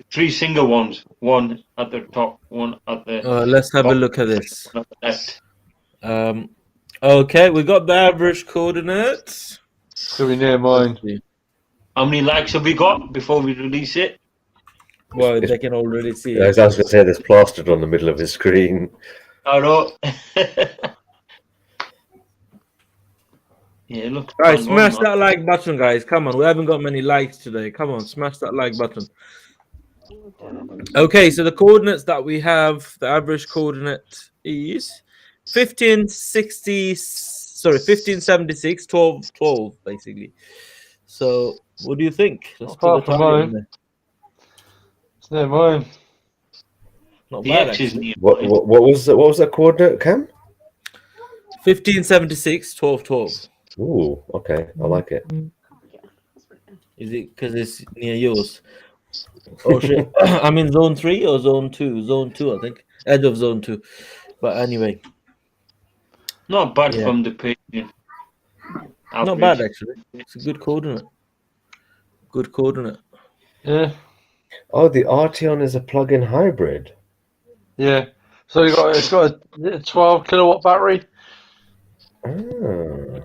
[SPEAKER 2] Three single ones. One at the top, one at the
[SPEAKER 1] Let's have a look at this.
[SPEAKER 2] one at the left.
[SPEAKER 1] Okay, we got the average coordinates.
[SPEAKER 3] Could be near mine.
[SPEAKER 2] How many likes have we got before we release it?
[SPEAKER 1] Well, they can already see
[SPEAKER 5] I
[SPEAKER 1] it.
[SPEAKER 5] was going to say there's plastered on the middle of his screen.
[SPEAKER 2] I know. Yeah, look.
[SPEAKER 1] Guys, smash that like button, guys. Come on, we haven't got many likes today. Come on, smash that like button. Okay, so the coordinates that we have, the average coordinate is 1576, 12, basically. So, what do you think? Let's
[SPEAKER 3] Not
[SPEAKER 1] put the
[SPEAKER 3] far from
[SPEAKER 1] target in
[SPEAKER 3] mine.
[SPEAKER 1] there.
[SPEAKER 3] It's near mine.
[SPEAKER 1] Not
[SPEAKER 2] The
[SPEAKER 1] bad,
[SPEAKER 2] X is
[SPEAKER 1] actually.
[SPEAKER 2] near.
[SPEAKER 5] What was that coordinate, Cam?
[SPEAKER 1] 1576, 12.
[SPEAKER 5] Ooh, okay, I like it.
[SPEAKER 1] Is it because it's near yours? Oh shit! I'm in zone 3 or zone 2? Zone 2, I think. Edge of zone 2. But anyway,
[SPEAKER 2] Not bad
[SPEAKER 1] Yeah.
[SPEAKER 2] from the page.
[SPEAKER 1] not bad actually. It's a good coordinate. Good coordinate.
[SPEAKER 3] Yeah.
[SPEAKER 5] Oh, the Arteon is a plug-in hybrid.
[SPEAKER 3] Yeah. So it's got a 12 kilowatt battery.
[SPEAKER 5] Ah,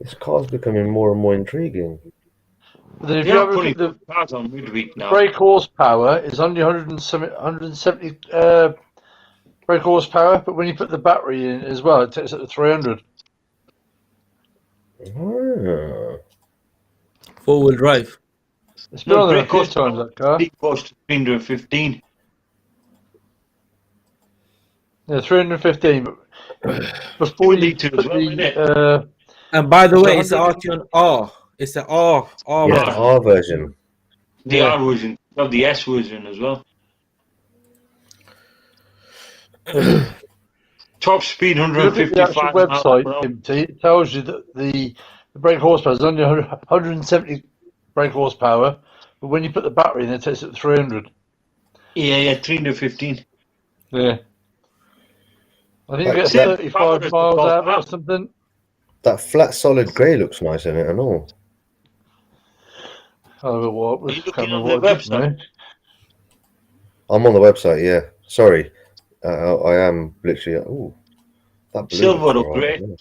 [SPEAKER 5] this car's becoming more and more intriguing.
[SPEAKER 3] But then if
[SPEAKER 2] They
[SPEAKER 3] you
[SPEAKER 2] are
[SPEAKER 3] have a look
[SPEAKER 2] putting
[SPEAKER 3] at the
[SPEAKER 2] cars on midweek now.
[SPEAKER 3] brake horsepower, it's only 170 brake horsepower, but when you put the battery in as well, it takes up to 300.
[SPEAKER 5] Ah.
[SPEAKER 1] 4-wheel drive.
[SPEAKER 3] It's been on there a
[SPEAKER 2] brake
[SPEAKER 3] few
[SPEAKER 2] horsepower,
[SPEAKER 3] times, that car.
[SPEAKER 2] Big goes to 315.
[SPEAKER 3] Yeah, 315. But before you
[SPEAKER 2] litre
[SPEAKER 3] put
[SPEAKER 2] as well, isn't it?
[SPEAKER 3] the
[SPEAKER 1] And by the
[SPEAKER 3] It's
[SPEAKER 1] way, it's an
[SPEAKER 3] 100
[SPEAKER 1] Arteon R. It's an R.
[SPEAKER 5] Yeah,
[SPEAKER 1] version.
[SPEAKER 5] the R version.
[SPEAKER 2] The
[SPEAKER 3] Yeah.
[SPEAKER 2] R version, of the S version as well. Top speed
[SPEAKER 3] if you look at the actual
[SPEAKER 2] 155 miles per
[SPEAKER 3] website,
[SPEAKER 2] hour.
[SPEAKER 3] Timothy, it tells you that the brake horsepower is only 170 brake horsepower, but when you put the battery in, it takes it to 300.
[SPEAKER 2] Yeah, 315.
[SPEAKER 3] Yeah. I think you
[SPEAKER 5] Like
[SPEAKER 3] get
[SPEAKER 2] same
[SPEAKER 3] 35
[SPEAKER 2] power as the
[SPEAKER 3] miles
[SPEAKER 2] Golf
[SPEAKER 3] out of it or
[SPEAKER 2] R.
[SPEAKER 3] something.
[SPEAKER 5] That flat solid grey looks nice in it and all.
[SPEAKER 3] Oh, what?
[SPEAKER 2] Are you
[SPEAKER 3] Can't
[SPEAKER 2] looking
[SPEAKER 3] remember
[SPEAKER 2] on the
[SPEAKER 3] what it is,
[SPEAKER 2] website?
[SPEAKER 3] mate.
[SPEAKER 5] I'm on the website, yeah. Sorry. I am literally. Ooh, that blue
[SPEAKER 2] Silver
[SPEAKER 5] looks
[SPEAKER 2] or
[SPEAKER 5] alright
[SPEAKER 2] grey?
[SPEAKER 5] as well.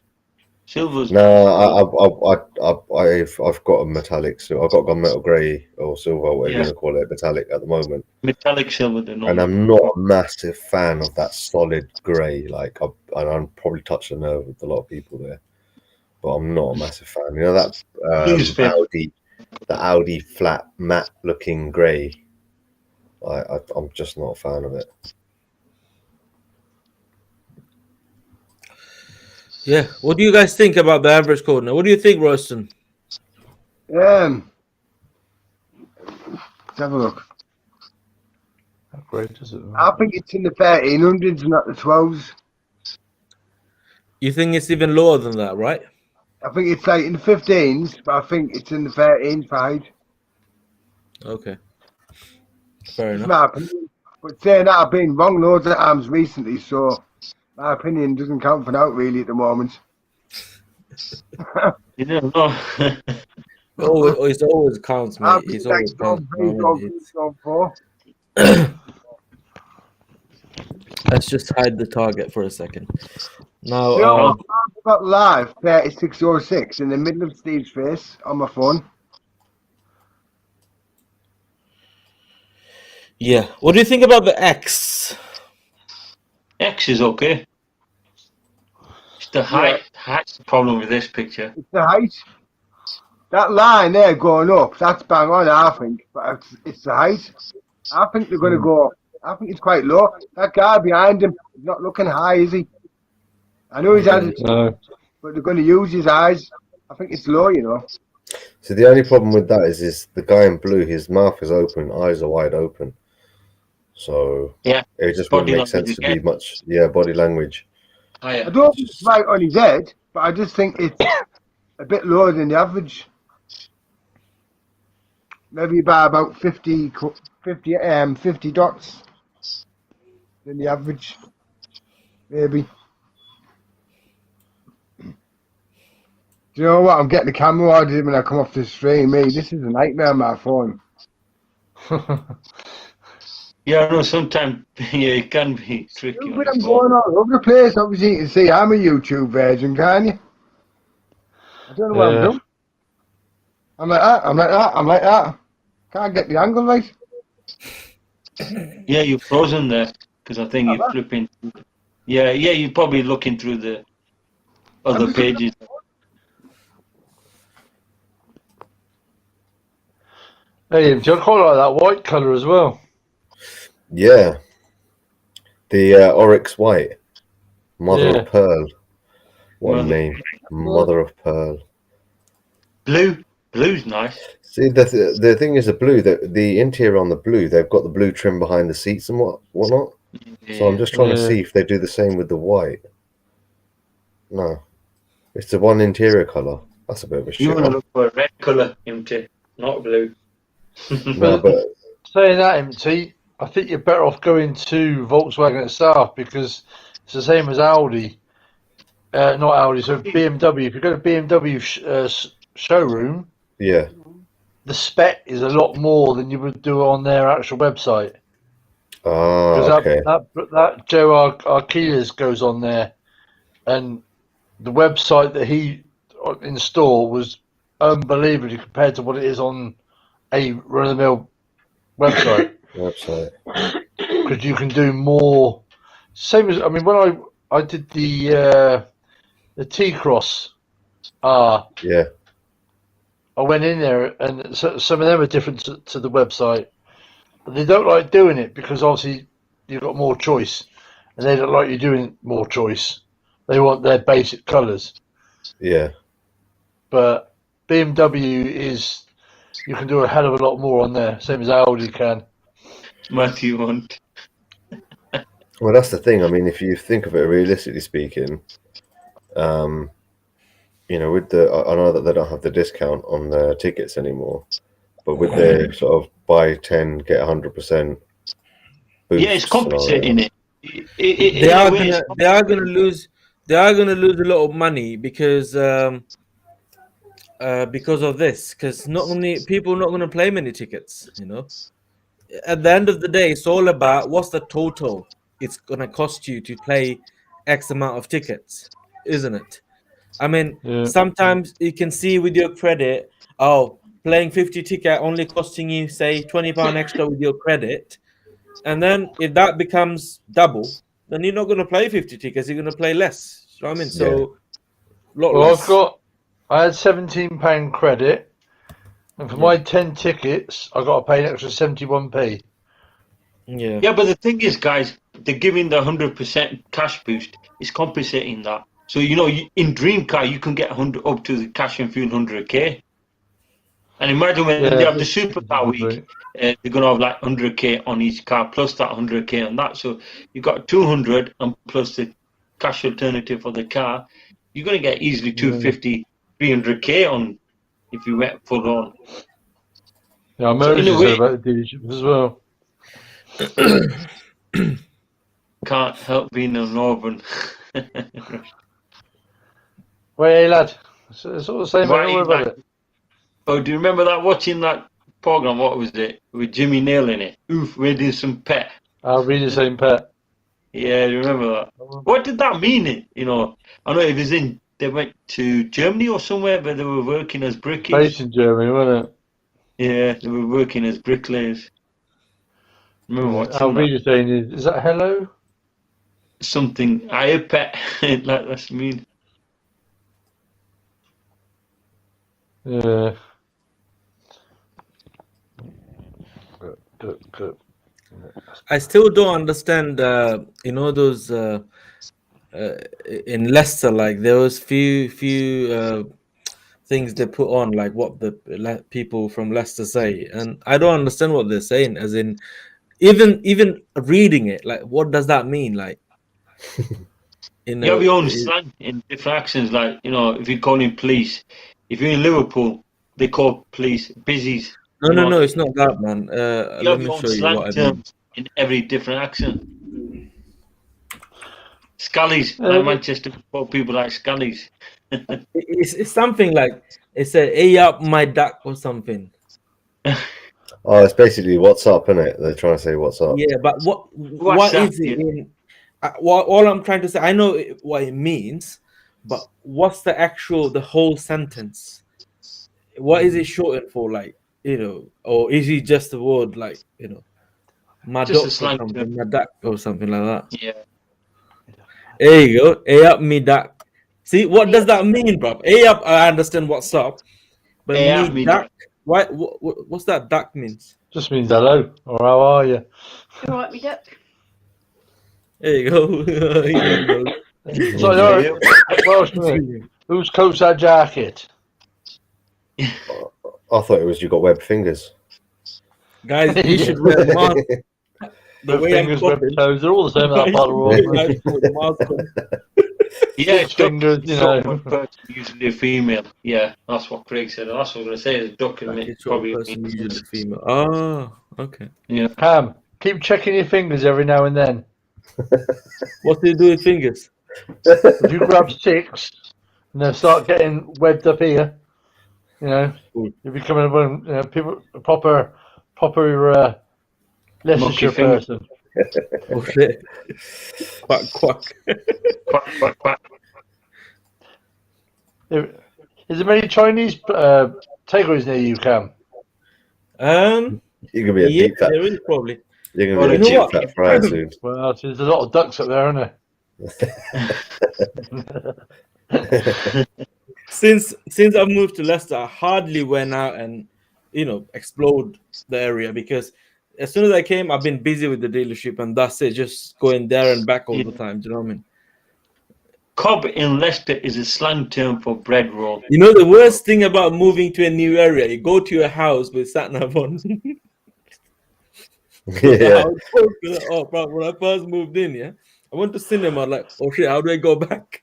[SPEAKER 2] Silver's
[SPEAKER 5] No, I've got a metallic. So I've got gunmetal grey or silver, whatever
[SPEAKER 2] Yeah.
[SPEAKER 5] you want to call it, metallic at the moment.
[SPEAKER 2] metallic silver. The
[SPEAKER 5] And
[SPEAKER 2] normal.
[SPEAKER 5] I'm not a massive fan of that solid grey. Like, I'm probably touched a nerve with a lot of people there, but I'm not a massive fan. You know that
[SPEAKER 2] Blue's fair.
[SPEAKER 5] the Audi flat matte looking grey. I'm just not a fan of it.
[SPEAKER 1] Yeah. What do you guys think about the average coordinate? What do you think, Royston?
[SPEAKER 6] Let's have a look.
[SPEAKER 3] How great is it?
[SPEAKER 6] I think it's in the 1300s, not the 12s.
[SPEAKER 1] You think it's even lower than that, right?
[SPEAKER 6] I think it's like in the 15s, but I think it's in the 13s for height.
[SPEAKER 1] Okay. Fair
[SPEAKER 6] It's
[SPEAKER 1] enough.
[SPEAKER 6] my opinion. But saying that, I've been wrong loads of times recently, so my opinion doesn't count for now really at the moment.
[SPEAKER 2] You never know.
[SPEAKER 1] It always counts, mate.
[SPEAKER 6] I've
[SPEAKER 1] It's
[SPEAKER 6] been like
[SPEAKER 1] always counts.
[SPEAKER 6] zone 3, zone 2, zone 4.
[SPEAKER 1] Let's just hide the target for a second. Now,
[SPEAKER 6] You know, got live 3606 in the middle of Steve's face on my phone.
[SPEAKER 1] Yeah. What do you think about the X?
[SPEAKER 2] X is okay. It's the height. Height's the problem with this picture.
[SPEAKER 6] It's the height. That line there going up, that's bang on, I think. But it's the height. I think they're going to go. I think it's quite low. That guy behind him is not looking high, is he? I know he's had it, but they're going to use his eyes. I think it's low, you know.
[SPEAKER 5] So the only problem with that is the guy in blue, his mouth is open, eyes are wide open. So
[SPEAKER 2] yeah,
[SPEAKER 5] it just wouldn't make sense to be much, body language.
[SPEAKER 2] Oh, yeah.
[SPEAKER 6] I don't think it's right on his head, but I just think it's a bit lower than the average. Maybe by about 50 dots than the average. Maybe. Do you know what? I'm getting the camera ordered when I come off this stream. This is a nightmare on my phone.
[SPEAKER 2] Yeah, I know sometimes it can be tricky.
[SPEAKER 6] But I'm going all over the place. Obviously, you can see I'm a YouTube virgin, can't you? I don't know what I'm doing. I'm like that. Can't get the angle right.
[SPEAKER 2] Yeah, you're frozen there because I think you're flipping. Yeah, you're probably looking through the other pages.
[SPEAKER 3] Hey, do you quite like that white colour as well?
[SPEAKER 5] Yeah. The Oryx White. Mother of Pearl. What a name. Mother of Pearl.
[SPEAKER 2] Blue's nice.
[SPEAKER 5] See, the thing is the blue, the interior on the blue, they've got the blue trim behind the seats and whatnot. Yeah. So I'm just trying to see if they do the same with the white. No. It's the one interior colour. That's a bit of a shit.
[SPEAKER 2] You want to look for a red colour, MT, not blue.
[SPEAKER 5] No, but
[SPEAKER 3] saying that, MT, I think you're better off going to Volkswagen itself because it's the same as Audi. Not Audi, so BMW. If you go to BMW showroom, the spec is a lot more than you would do on their actual website.
[SPEAKER 5] Okay.
[SPEAKER 3] That Joe Arquillas goes on there, and the website that he installed was unbelievably compared to what it is on a run-of-the-mill website. Because you can do more. Same as when I did the T-Cross I went in there, and some of them are different to the website. But they don't like doing it because obviously you've got more choice, and they don't like you doing more choice. They want their basic colours.
[SPEAKER 5] Yeah.
[SPEAKER 3] But BMW is, you can do a hell of a lot more on there, same as Audi can.
[SPEAKER 2] What do you want?
[SPEAKER 5] Well, that's the thing. I mean, if you think of it realistically speaking, with I know that they don't have the discount on the tickets anymore, but with the sort of buy 10 get 100%.
[SPEAKER 2] Yeah, it's compensating it.
[SPEAKER 1] They are gonna lose a lot of money because of this. Because people are not gonna play many tickets. At the end of the day, it's all about what's the total it's gonna cost you to play X amount of tickets, isn't it? I mean, sometimes you can see with your credit, playing 50 ticket only costing you, say, £20 extra with your credit. And then if that becomes double, then you're not going to play 50 tickets, you're going to play less. You know what I mean? So, less.
[SPEAKER 3] I had £17 credit, and for my 10 tickets, I got to pay an extra 71p.
[SPEAKER 2] Yeah, but the thing is, guys, they're giving the 100% cash boost. It's compensating that. So, in Dream Car, you can get up to the cash and fuel 100k. And imagine when they have the Supercar week, they're going to have like 100k on each car, plus that 100k on that. So you've got 200 and plus the cash alternative for the car. You're going to get easily 250, 300k on if you went full on.
[SPEAKER 3] Yeah, I'm about the dealership as well.
[SPEAKER 2] Can't help being a Northern.
[SPEAKER 3] Wait, hey lad, it's all the same. Don't worry about it.
[SPEAKER 2] Oh, do you remember watching that program? What was it with Jimmy Nail in it? Oof, reading some pet.
[SPEAKER 3] I'll read the same pet.
[SPEAKER 2] Yeah, you remember that? What did that mean? I know it was in they went to Germany or somewhere where they were working as brickies.
[SPEAKER 3] Based in Germany, wasn't it?
[SPEAKER 2] Yeah, they were working as bricklayers. Remember watching
[SPEAKER 3] Alvida's saying, is that hello?
[SPEAKER 2] something. I pet like that's mean.
[SPEAKER 3] Yeah. Good.
[SPEAKER 1] I still don't understand. You know those in Leicester, like there was few things they put on, like what the people from Leicester say, and I don't understand what they're saying. As in, even reading it, like what does that mean? Like,
[SPEAKER 2] You have your own slang in different accents. Like, you know, if you call him police, if you're in Liverpool, they call police busies.
[SPEAKER 1] No, it's not that, man.
[SPEAKER 2] You
[SPEAKER 1] Let
[SPEAKER 2] have
[SPEAKER 1] me
[SPEAKER 2] your own
[SPEAKER 1] show you
[SPEAKER 2] slang
[SPEAKER 1] what I mean.
[SPEAKER 2] terms in every different accent. Scallies, like Manchester people like scallies.
[SPEAKER 1] It's something like it's a "hey up my duck" or something.
[SPEAKER 5] Oh, it's basically what's up, isn't it? They're trying to say what's up.
[SPEAKER 1] Yeah, but what is it in? All I'm trying to say, I know what it means, but what's the whole sentence? What is it shortened for? Like, you know, or is it just a word like, you know, my
[SPEAKER 2] Just
[SPEAKER 1] duck
[SPEAKER 2] a
[SPEAKER 1] or
[SPEAKER 2] slang
[SPEAKER 1] something,
[SPEAKER 2] term.
[SPEAKER 1] my duck or something like that?
[SPEAKER 2] Yeah.
[SPEAKER 1] There you go. Hey up me duck. See, what does that mean, bro? Hey up, I understand what's up, but
[SPEAKER 2] Hey up
[SPEAKER 1] me
[SPEAKER 2] me
[SPEAKER 1] duck. Why? What's that duck means?
[SPEAKER 3] Just means hello, or how are you?
[SPEAKER 4] You alright, me duck?
[SPEAKER 1] There you go. He don't know.
[SPEAKER 3] So, Welsh me. Whose coat's that jacket?
[SPEAKER 5] I thought it was you got webbed fingers.
[SPEAKER 1] Guys, you should wear a mask. The
[SPEAKER 3] Web
[SPEAKER 1] way
[SPEAKER 3] fingers,
[SPEAKER 1] I'm
[SPEAKER 3] web
[SPEAKER 1] coughing,
[SPEAKER 3] toes, they're all the same in that part of the world.
[SPEAKER 1] Guys, put the mask on.
[SPEAKER 2] Yeah,
[SPEAKER 3] Six fingers, you know.
[SPEAKER 2] Usually a female. Yeah, that's what Craig said. That's what I'm going to say. Is duck and
[SPEAKER 1] Like, it's
[SPEAKER 2] probably
[SPEAKER 1] person usually female. Oh, okay.
[SPEAKER 2] Yeah.
[SPEAKER 3] Ham, keep checking your fingers every now and then.
[SPEAKER 1] What do you do with fingers?
[SPEAKER 3] If you grab sticks and they start getting webbed up here, you know, you're becoming a proper Leicestershire person.
[SPEAKER 1] Oh shit! Quack quack.
[SPEAKER 2] Quack, quack, quack.
[SPEAKER 3] Is there many Chinese takeaways near you, Cam?
[SPEAKER 5] You're gonna be a deep fat.
[SPEAKER 1] There is probably.
[SPEAKER 5] You're gonna be a deep fat fryer soon.
[SPEAKER 3] Well, there's a lot of ducks up there, aren't there?
[SPEAKER 1] Since I've moved to Leicester, I hardly went out and explored the area, because as soon as I came, I've been busy with the dealership, and that's it, just going there and back all the time. Do you know what I mean?
[SPEAKER 2] Cob in Leicester is a slang term for bread roll.
[SPEAKER 1] You know the worst thing about moving to a new area, you go to your house with sat-nav on.
[SPEAKER 5] Yeah.
[SPEAKER 1] Oh, bro, when I first moved in, I went to cinema, like, oh shit, how do I go back?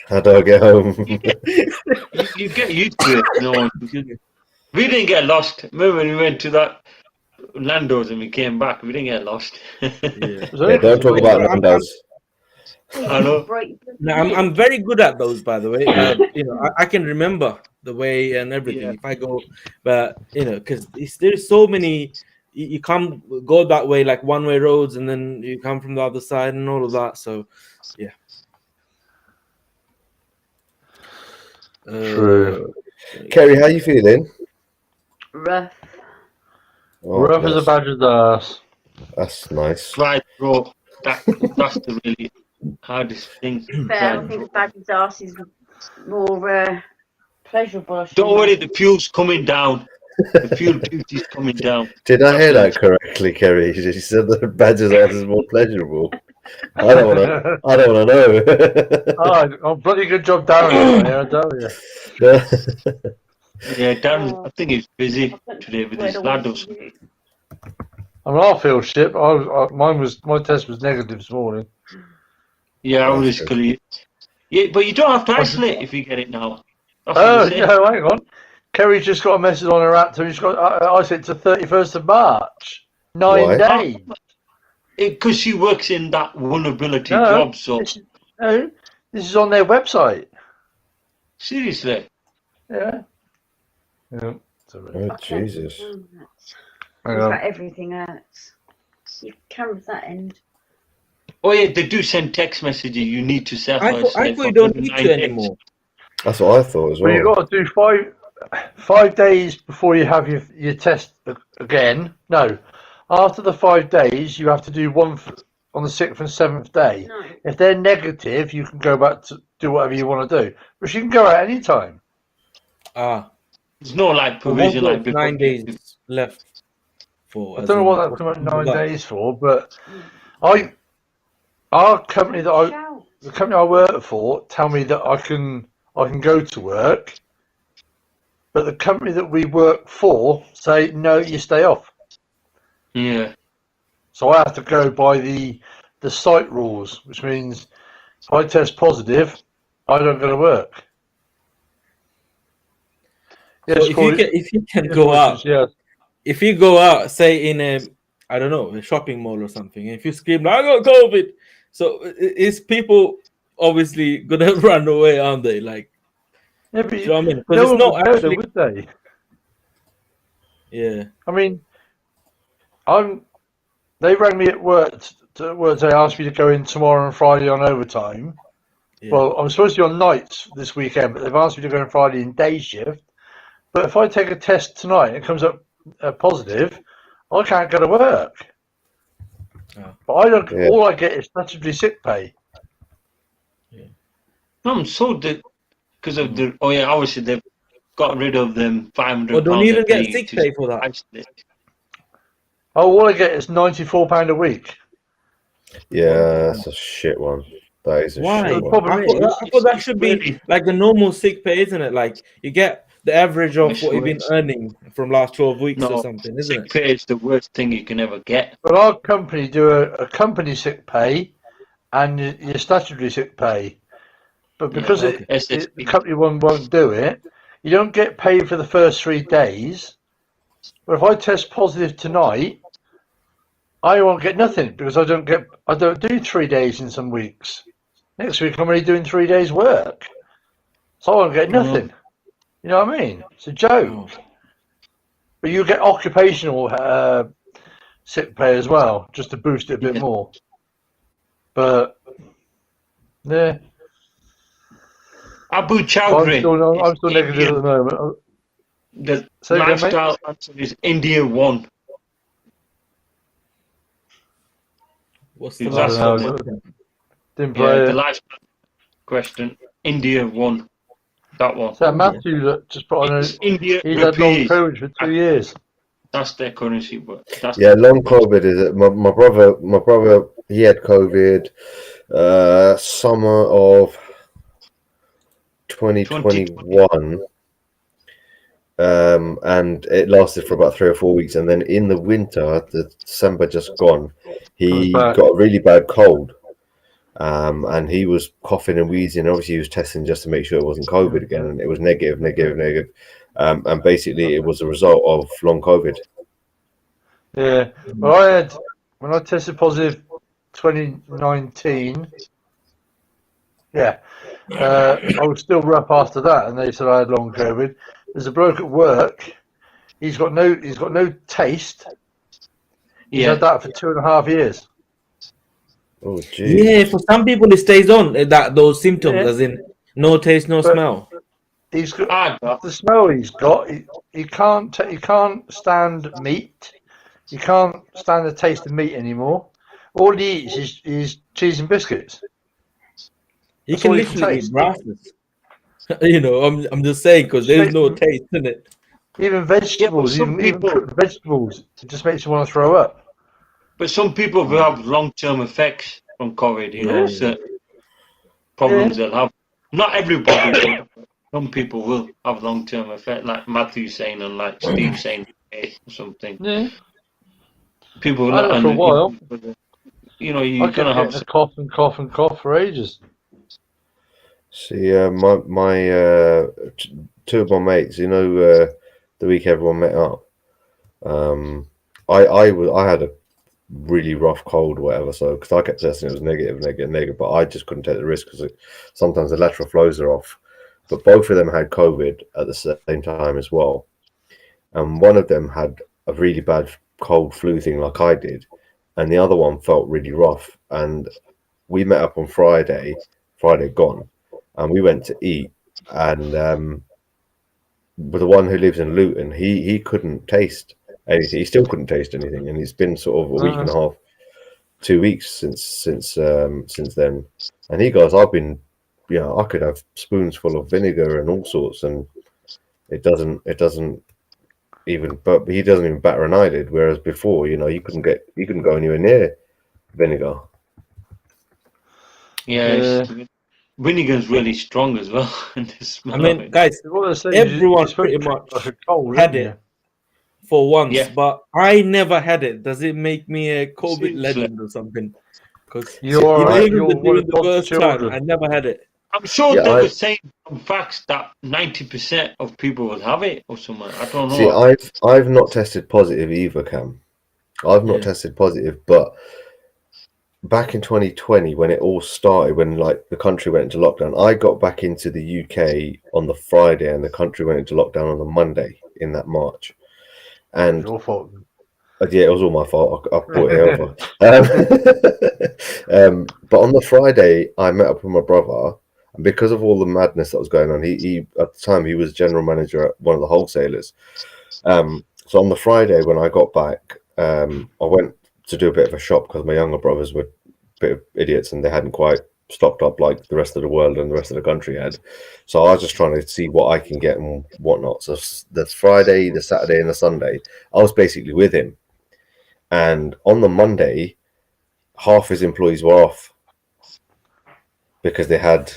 [SPEAKER 5] How do I get home?
[SPEAKER 2] You get used to it. No, we didn't get lost. Remember when we went to that Nando's and we came back? We didn't get lost.
[SPEAKER 5] Yeah, don't talk about Nando's.
[SPEAKER 2] I know.
[SPEAKER 1] No, I'm very good at those, by the way. I can remember the way and everything if I go, but because there's so many. You can't go that way, like one-way roads, and then you come from the other side and all of that. So, yeah.
[SPEAKER 3] True.
[SPEAKER 5] Kerry, how you feeling?
[SPEAKER 4] Rough.
[SPEAKER 5] Oh,
[SPEAKER 3] rough as a badger's ass.
[SPEAKER 5] That's nice.
[SPEAKER 2] Right, bro. That's the really hardest thing.
[SPEAKER 4] Fair, I think badger's ass is more pleasurable.
[SPEAKER 2] Don't worry, the fuel's coming down. The fuel duty's coming down.
[SPEAKER 5] Did I hear that correctly, Kerry? She said that badger's ass is more pleasurable. I don't want to know.
[SPEAKER 3] Oh, bloody good job, Darren. I tell you.
[SPEAKER 2] Yeah, Darren, I think he's busy today with his ladders.
[SPEAKER 3] I mean, I feel shit. My test was negative this morning.
[SPEAKER 2] Yeah, obviously. Yeah, but you don't have to isolate if you get it now.
[SPEAKER 3] Oh, no, hang on. Kerry's just got a message on her app. So she's got isolate to 31st of March. 9 days.
[SPEAKER 2] Because she works in that vulnerability job, so.
[SPEAKER 3] This is on their website.
[SPEAKER 2] Seriously?
[SPEAKER 3] Yeah.
[SPEAKER 5] Oh, Jesus.
[SPEAKER 4] Everything hurts. You can with that end.
[SPEAKER 2] Oh, yeah, they do send text messages. You need to self-isolate.
[SPEAKER 1] I thought you don't need to anymore.
[SPEAKER 5] That's what I thought as well.
[SPEAKER 3] But you've got to do 5 days before you have your test again. No, after the 5 days, you have to do one on the 6th and 7th day.
[SPEAKER 4] No.
[SPEAKER 3] If they're negative, you can go back to do whatever you want to do. But you can go out any time.
[SPEAKER 2] There's no like provision like
[SPEAKER 1] 9 days left for.
[SPEAKER 3] I don't know what that's about 9 days for, but our company the company I work for tell me that I can go to work, but the company that we work for say no, you stay off.
[SPEAKER 2] Yeah.
[SPEAKER 3] So I have to go by the site rules, which means if I test positive, I don't go to work.
[SPEAKER 1] So if you can go out, if you go out, say in a a shopping mall or something, and if you scream, "I got COVID," so is people obviously gonna run away, aren't they? Like,
[SPEAKER 3] yeah, but
[SPEAKER 1] do you know what I mean? Because
[SPEAKER 3] no
[SPEAKER 1] it's
[SPEAKER 3] one
[SPEAKER 1] not
[SPEAKER 3] would know,
[SPEAKER 1] actually,
[SPEAKER 3] would they?
[SPEAKER 1] yeah.
[SPEAKER 3] I mean, they rang me at work they asked me to go in tomorrow and Friday on overtime.
[SPEAKER 1] Yeah.
[SPEAKER 3] Well, I'm supposed to be on nights this weekend, but they've asked me to go on Friday in day shift. But if I take a test tonight and it comes up positive, I can't go to work.
[SPEAKER 1] Oh.
[SPEAKER 3] But I don't. Yeah. All I get is statutory sick pay.
[SPEAKER 2] Yeah. I'm so because of the obviously they've got rid of them £500.
[SPEAKER 1] Well, don't even get sick pay for that.
[SPEAKER 3] Oh, all I get is £94 a week.
[SPEAKER 5] Yeah, that's a shit one. That is a shit one.
[SPEAKER 1] I thought that should be like the normal sick pay, isn't it? Like you get the average of what you've been earning from last 12 weeks or something, isn't it?
[SPEAKER 2] Sick pay is the worst thing you can ever get.
[SPEAKER 3] But our company do a company sick pay and your statutory sick pay. But because the company won't do it, you don't get paid for the first 3 days. But if I test positive tonight, I won't get nothing because I don't do 3 days in some weeks. Next week I'm only doing 3 days work, so I won't get nothing. You know what I mean? It's a joke. But you get occupational sick pay as well, just to boost it a bit more. But yeah,
[SPEAKER 2] Abu Chowdhury.
[SPEAKER 3] I'm still negative at the moment.
[SPEAKER 2] The lifestyle answer is India 1.
[SPEAKER 1] What's the last one?
[SPEAKER 3] Didn't play
[SPEAKER 2] the lifestyle question. India 1. That one.
[SPEAKER 3] So Matthew just put on
[SPEAKER 2] India.
[SPEAKER 3] He's had long COVID for 2 years.
[SPEAKER 2] That's their currency, but that's
[SPEAKER 5] long COVID is it. My brother, he had COVID summer of 2021. And it lasted for about 3 or 4 weeks, and then in the winter, the December just gone, he got a really bad cold, and he was coughing and wheezing. Obviously, he was testing just to make sure it wasn't COVID again, and it was negative. And basically, it was a result of long COVID.
[SPEAKER 3] Yeah, well, when I tested positive 2019. Yeah, I was still rough after that, and they said I had long COVID. There's a bloke at work. He's got no taste. He's had that for 2.5 years.
[SPEAKER 5] Oh, geez.
[SPEAKER 1] Yeah, for some people it stays on those symptoms, as in no taste, no smell.
[SPEAKER 3] He's got the smell. He's got. He can't stand meat. He can't stand the taste of meat anymore. All he eats is cheese and biscuits.
[SPEAKER 1] He can literally eat grasses. You know, I'm just saying because there's no taste in it.
[SPEAKER 3] Even vegetables, even cooked vegetables, it just makes you want to throw up.
[SPEAKER 2] But some people will have long-term effects from COVID. You know, certain problems they'll have. Not everybody will. Some people will have long-term effect, like Matthew saying and like Steve saying or something.
[SPEAKER 3] Yeah.
[SPEAKER 2] People will
[SPEAKER 3] for a while.
[SPEAKER 2] You know, you're gonna have
[SPEAKER 3] a cough for ages.
[SPEAKER 5] See, my two of my mates, you know, the week everyone met up, I had a really rough cold or whatever, so because I kept testing it was negative, but I just couldn't take the risk because sometimes the lateral flows are off. But both of them had COVID at the same time as well, and one of them had a really bad cold flu thing like I did, and the other one felt really rough. And we met up on Friday gone, and we went to eat, and but the one who lives in Luton, he couldn't taste anything. He still couldn't taste anything, and it's been sort of a week and a half, 2 weeks since then. And he goes, I've been, I could have spoons full of vinegar and all sorts, and it doesn't even, but he doesn't even batter an eyelid. Whereas before, you couldn't go anywhere near vinegar.
[SPEAKER 2] Yeah, vinegar's really strong as well.
[SPEAKER 1] I mean, guys, everyone pretty much had it for once, but I never had it. Does it make me a COVID legend or something? Because during the first time, I never had it.
[SPEAKER 2] I'm sure they were saying some facts that 90% of people will have it or something. I don't know.
[SPEAKER 5] See, I've not tested positive either, Cam. I've not tested positive, but back in 2020, when it all started, when like the country went into lockdown, I got back into the UK on the Friday, and the country went into lockdown on the Monday in that March. And
[SPEAKER 3] your fault.
[SPEAKER 5] Yeah, it was all my fault. I brought it over. But on the Friday, I met up with my brother, and because of all the madness that was going on, he at the time he was general manager at one of the wholesalers. So on the Friday when I got back, I went to do a bit of a shop because my younger brothers were a bit of idiots and they hadn't quite stocked up like the rest of the world and the rest of the country had. So I was just trying to see what I can get and whatnot. So the Friday, the Saturday, and the Sunday, I was basically with him. And on the Monday, half his employees were off because they had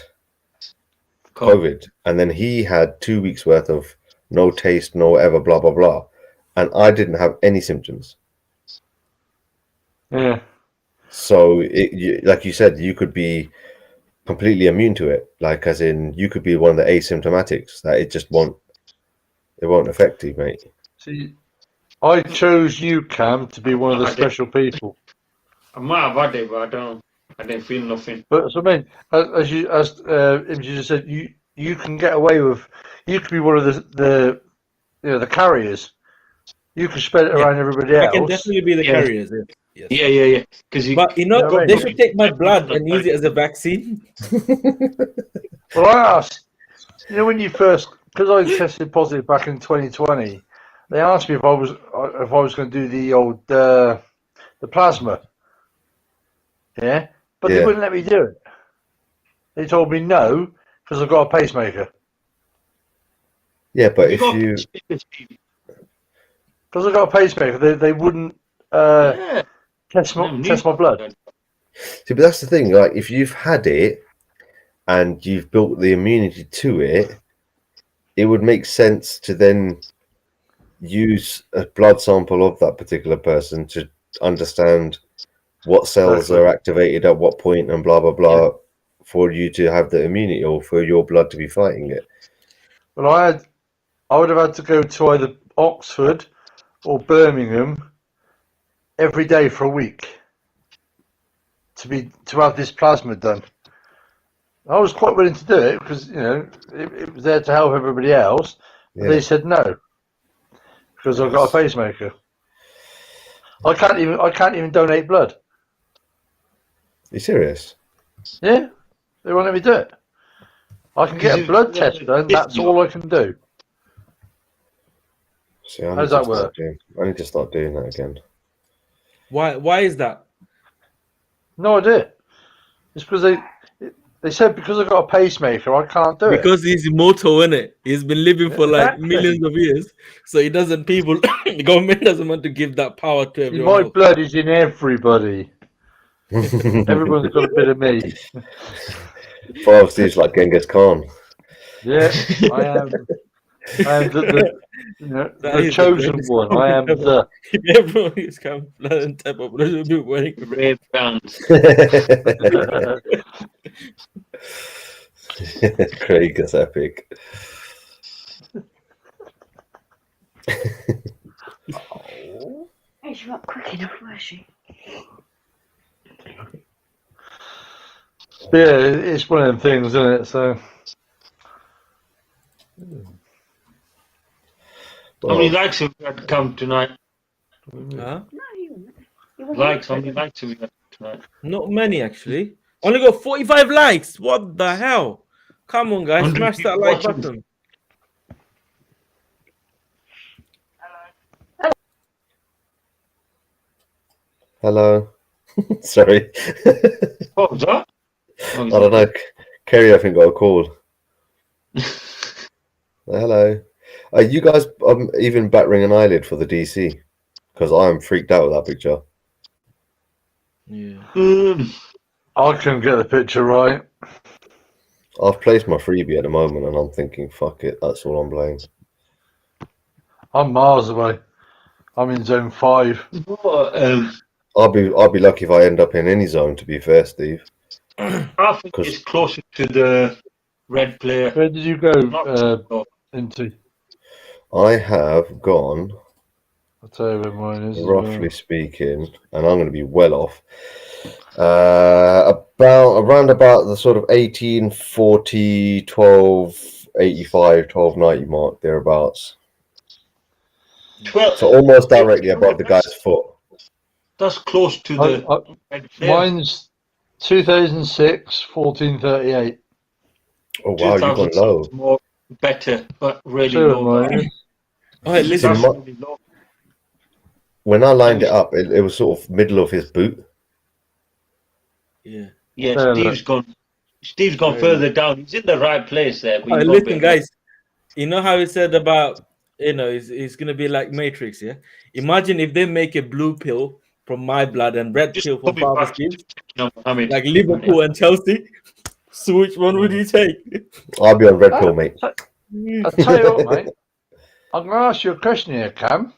[SPEAKER 5] COVID. And then he had 2 weeks worth of no taste, no whatever, blah, blah, blah. And I didn't have any symptoms.
[SPEAKER 3] Yeah.
[SPEAKER 5] So, like you said, you could be completely immune to it. Like, as in, you could be one of the asymptomatics that it just won't affect you, mate.
[SPEAKER 3] See, I chose you, Cam, to be one of the special people.
[SPEAKER 2] I might have had it, but I didn't feel nothing.
[SPEAKER 3] But so, I mean, as you just said, you can get away with. You could be one of the carriers. You can spread it around everybody else.
[SPEAKER 1] I can definitely be the carriers. Yes.
[SPEAKER 2] Yeah.
[SPEAKER 1] But they should take my blood and use it as a vaccine.
[SPEAKER 3] Well, I asked, when you first, because I tested positive back in 2020, they asked me if I was going to do the old the plasma. Yeah, but they wouldn't let me do it. They told me no because I've got a pacemaker.
[SPEAKER 5] Yeah, but if you,
[SPEAKER 3] because I've got a pacemaker, they wouldn't test my blood.
[SPEAKER 5] See, but that's the thing. Like, if you've had it and you've built the immunity to it, it would make sense to then use a blood sample of that particular person to understand what cells are activated at what point and blah blah blah for you to have the immunity or for your blood to be fighting it.
[SPEAKER 3] Well, I would have had to go to either Oxford or Birmingham every day for a week to have this plasma done. I was quite willing to do it because it was there to help everybody else. But they said no because I've got a pacemaker. I can't even donate blood.
[SPEAKER 5] Are you serious?
[SPEAKER 3] Yeah, they won't let me do it. I can get a blood test done. That's all I can do.
[SPEAKER 5] See,
[SPEAKER 3] how does that work?
[SPEAKER 5] I need to start doing that again.
[SPEAKER 1] Why is that?
[SPEAKER 3] No idea. It's because they said because I've got a pacemaker, I can't do it.
[SPEAKER 1] Because he's immortal, innit? He's been living for like millions of years, so he doesn't. The government doesn't want to give that power to everyone.
[SPEAKER 3] My blood is in everybody. Everyone's got a bit of me.
[SPEAKER 5] But obviously, it's like Genghis Khan.
[SPEAKER 3] Yeah, I am the chosen one. I am the.
[SPEAKER 1] Everyone is coming and type of wearing
[SPEAKER 2] red bands.
[SPEAKER 5] Craig is epic.
[SPEAKER 4] Hey, she's not quick enough, was she?
[SPEAKER 3] Yeah, it's one of them things, isn't it? So.
[SPEAKER 2] How many likes have we had to come tonight?
[SPEAKER 1] Huh?
[SPEAKER 2] Likes? How many likes have we had tonight?
[SPEAKER 1] Not many, actually. Only got 45 likes. What the hell? Come on, guys,
[SPEAKER 2] 100
[SPEAKER 1] smash that
[SPEAKER 2] people
[SPEAKER 1] like
[SPEAKER 2] watching.
[SPEAKER 1] button.
[SPEAKER 5] Hello. Sorry.
[SPEAKER 2] What was that?
[SPEAKER 5] I don't know. Kerry, I think, got a call. Hello. Are you guys even battering an eyelid for the DC? Because I'm freaked out with that picture.
[SPEAKER 1] Yeah.
[SPEAKER 3] I couldn't get the picture right.
[SPEAKER 5] I've placed my freebie at the moment, and I'm thinking, fuck it, that's all I'm playing.
[SPEAKER 3] I'm miles away. I'm in zone 5.
[SPEAKER 5] I'll be lucky if I end up in any zone. To be fair, Steve.
[SPEAKER 2] I think it's closer to the red player.
[SPEAKER 3] Where did you go into?
[SPEAKER 5] I have gone.
[SPEAKER 3] I'll tell you where mine is.
[SPEAKER 5] Roughly speaking, and I'm going to be well off. Around about the sort of 1840, 1285, 1290 mark, thereabouts. So almost directly above the guy's foot.
[SPEAKER 2] That's close to the red player.
[SPEAKER 3] Mine's 2006, 1438.
[SPEAKER 5] Oh wow, you've gone low.
[SPEAKER 2] More better, but really
[SPEAKER 3] Sure,
[SPEAKER 2] low.
[SPEAKER 1] Oh, hey, listen.
[SPEAKER 2] Really low.
[SPEAKER 5] When I lined it up, it was sort of middle of his boot.
[SPEAKER 1] Yeah.
[SPEAKER 2] Yeah, Steve's gone further down. He's in the right place there. But
[SPEAKER 1] Listen, guys. You know how he said about, it's going to be like Matrix, yeah? Imagine if they make a blue pill from my blood and red pill from Father Steve, like Liverpool and Chelsea. So which one would you take?
[SPEAKER 5] I'll be on red pill, mate.
[SPEAKER 3] I'll tell you what, mate. I'm going to ask you a question here, Cam.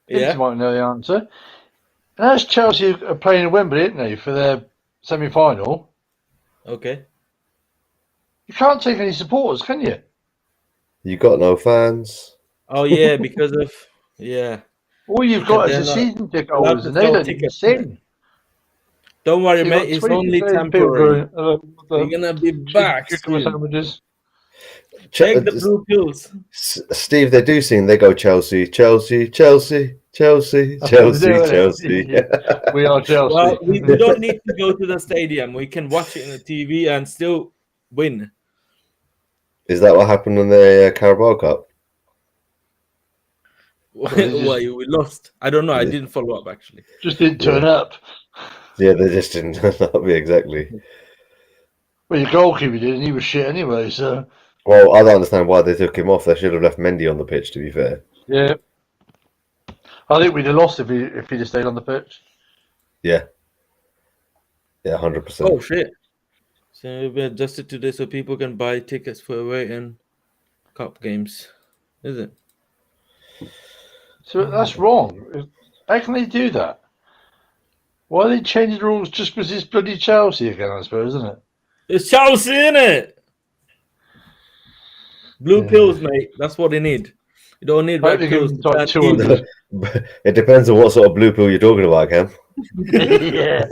[SPEAKER 1] Yeah.
[SPEAKER 3] You might know the answer. And as Chelsea are playing in Wembley, aren't they, for their semi-final?
[SPEAKER 1] Okay.
[SPEAKER 3] You can't take any supporters, can you?
[SPEAKER 5] You got no fans.
[SPEAKER 1] Oh yeah, because of
[SPEAKER 3] All you've got is a season ticket holders, and they don't even sing.
[SPEAKER 1] Don't worry, mate. It's only temporary. We're gonna be back soon. Check the blue pills.
[SPEAKER 5] Steve, they do sing. They go Chelsea, Chelsea, Chelsea, Chelsea, Chelsea, Chelsea.
[SPEAKER 3] We are Chelsea.
[SPEAKER 1] Well, we don't need to go to the stadium. We can watch it on the TV and still win.
[SPEAKER 5] Is that what happened in the Carabao Cup?
[SPEAKER 1] Why we lost? I don't know. I didn't follow up actually.
[SPEAKER 3] Just didn't turn up.
[SPEAKER 5] Yeah, they just didn't turn up. Exactly.
[SPEAKER 3] Well, your goalkeeper did, and he was shit anyway. So.
[SPEAKER 5] Well, I don't understand why they took him off. They should have left Mendy on the pitch. To be fair.
[SPEAKER 3] Yeah. I think we'd have lost if he'd have stayed on the pitch.
[SPEAKER 5] Yeah. Yeah, 100%.
[SPEAKER 1] Oh shit! So we adjusted today so people can buy tickets for away and cup games. Is it?
[SPEAKER 3] So that's wrong. How can they do that? Why are they changing the rules just because it's bloody Chelsea again? I suppose, isn't it?
[SPEAKER 1] It's Chelsea, isn't it? Blue pills, mate. That's what they need. You don't need red pills.
[SPEAKER 5] It depends on what sort of blue pill you're talking about, Cam.
[SPEAKER 3] Yeah.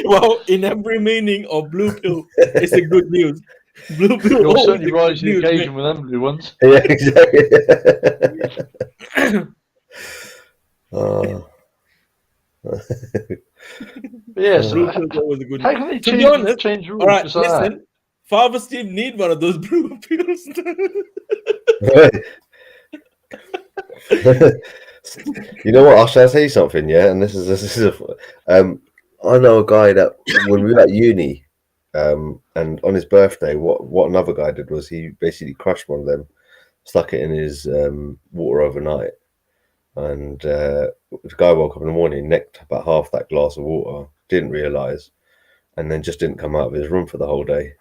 [SPEAKER 1] Well, in every meaning of blue pill, it's a good news. Blue pill.
[SPEAKER 3] You'll certainly rise to the occasion with them blue ones.
[SPEAKER 5] Yeah, exactly.
[SPEAKER 3] Yes.
[SPEAKER 1] Blue pill was a good.
[SPEAKER 3] How can they
[SPEAKER 1] to be honest,
[SPEAKER 3] change rules?
[SPEAKER 1] all right,
[SPEAKER 3] just like
[SPEAKER 1] listen.
[SPEAKER 3] that?
[SPEAKER 1] Father Steve need one of those blue pills.
[SPEAKER 5] You know what? Shall I say something? Yeah, and this is I know a guy that when we were at uni, and on his birthday, what another guy did was he basically crushed one of them, stuck it in his water overnight, and the guy woke up in the morning, necked about half that glass of water, didn't realise, and then just didn't come out of his room for the whole day.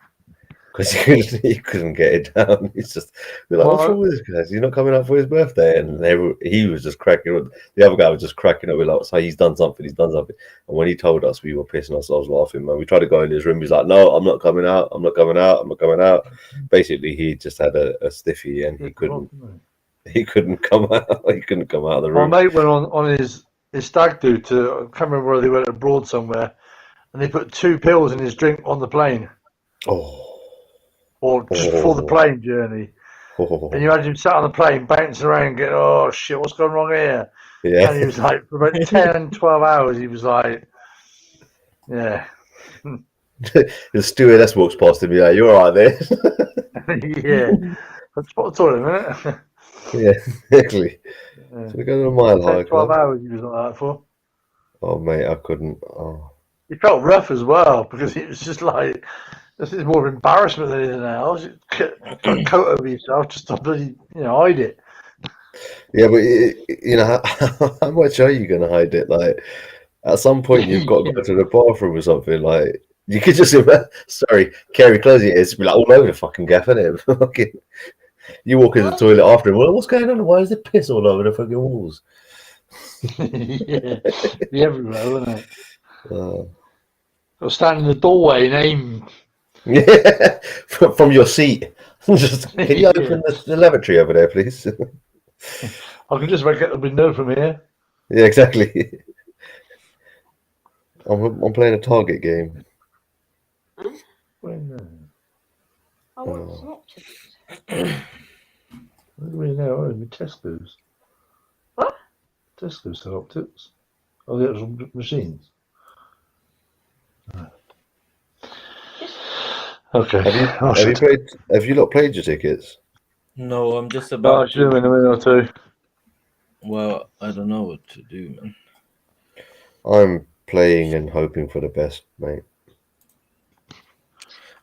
[SPEAKER 5] Because he couldn't get it down. He's just like, what's wrong with this guy? He's not coming out for his birthday. And he was just cracking up. The other guy was just cracking up. We're like, so he's done something. And when he told us, we were pissing ourselves laughing, man. We tried to go in his room. He's like, no, I'm not coming out. I'm not coming out. I'm not coming out. Basically, he just had a stiffy and he couldn't come out. He couldn't come out of the room.
[SPEAKER 3] My mate went on his stag do to, I can't remember where they went abroad somewhere, and they put 2 pills in his drink on the plane.
[SPEAKER 5] Oh.
[SPEAKER 3] Or just before the plane journey. And you imagine him sat on the plane, bouncing around, getting, oh shit, what's going wrong here?
[SPEAKER 5] Yeah.
[SPEAKER 3] And he was like, for about 10, 12 hours, he was like, yeah.
[SPEAKER 5] The stewardess walks past him. Yeah, you're all right there.
[SPEAKER 3] Yeah, that's what I told him, isn't it?
[SPEAKER 5] Yeah, exactly.
[SPEAKER 3] Yeah.
[SPEAKER 5] Should we go to a mile high
[SPEAKER 3] 12
[SPEAKER 5] club?
[SPEAKER 3] hours he was like that for.
[SPEAKER 5] Oh, mate, I couldn't. Oh.
[SPEAKER 3] He felt rough as well because it was just like, this is more embarrassment than anything else. You got a coat over yourself just to bloody, hide it.
[SPEAKER 5] Yeah, but how much are you going to hide it? Like, at some point, you've got to go to the bathroom or something. Like, you could just sorry, Kerry, closing it. It's be like all over the fucking gaff, isn't it? You walk in the toilet after, well, what's going on? Why is there piss all over the fucking walls?
[SPEAKER 3] Yeah, be everywhere, wouldn't it? Got to stand in the doorway and aim.
[SPEAKER 5] Yeah, from your seat. Just can you open the lavatory over there, please?
[SPEAKER 3] I can just make out the window from here.
[SPEAKER 5] Yeah, exactly. I'm playing a target game.
[SPEAKER 4] I want some options.
[SPEAKER 3] What do we know? Oh, Tesco's.
[SPEAKER 4] What?
[SPEAKER 3] Tesco's sell optics. Oh, the actual machines. Okay.
[SPEAKER 5] Have you not played your tickets?
[SPEAKER 1] No, I'm just
[SPEAKER 3] Oh, I
[SPEAKER 1] about
[SPEAKER 3] should have in a minute or two.
[SPEAKER 1] Well, I don't know what to do, man.
[SPEAKER 5] I'm playing and hoping for the best, mate.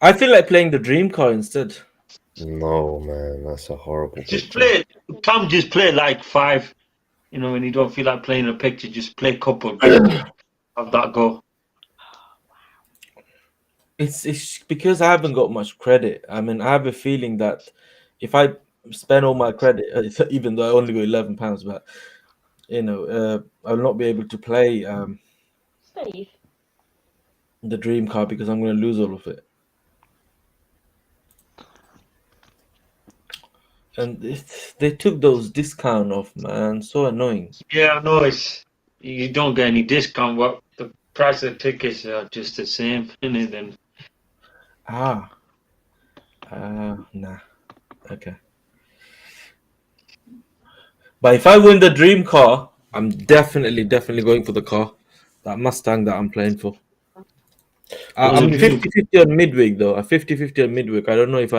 [SPEAKER 1] I feel like playing the dream car instead.
[SPEAKER 5] No, man, that's a horrible
[SPEAKER 2] Just
[SPEAKER 5] picture.
[SPEAKER 2] just play like 5. When you don't feel like playing a picture, just play a couple. Have that go.
[SPEAKER 1] It's because I haven't got much credit. I mean, I have a feeling that if I spend all my credit, even though I only got £11, but I'll not be able to play
[SPEAKER 4] Steve.
[SPEAKER 1] the dream car because I'm going to lose all of it. And they took those discount off, man. So annoying.
[SPEAKER 2] Yeah, I know you don't get any discount. What the price of tickets are just the same, innit? Then
[SPEAKER 1] Nah. Okay. But if I win the dream car, I'm definitely going for the car. That Mustang that I'm playing for. I'm 50-50 on Midweek though. 50-50 on Midweek. I don't know if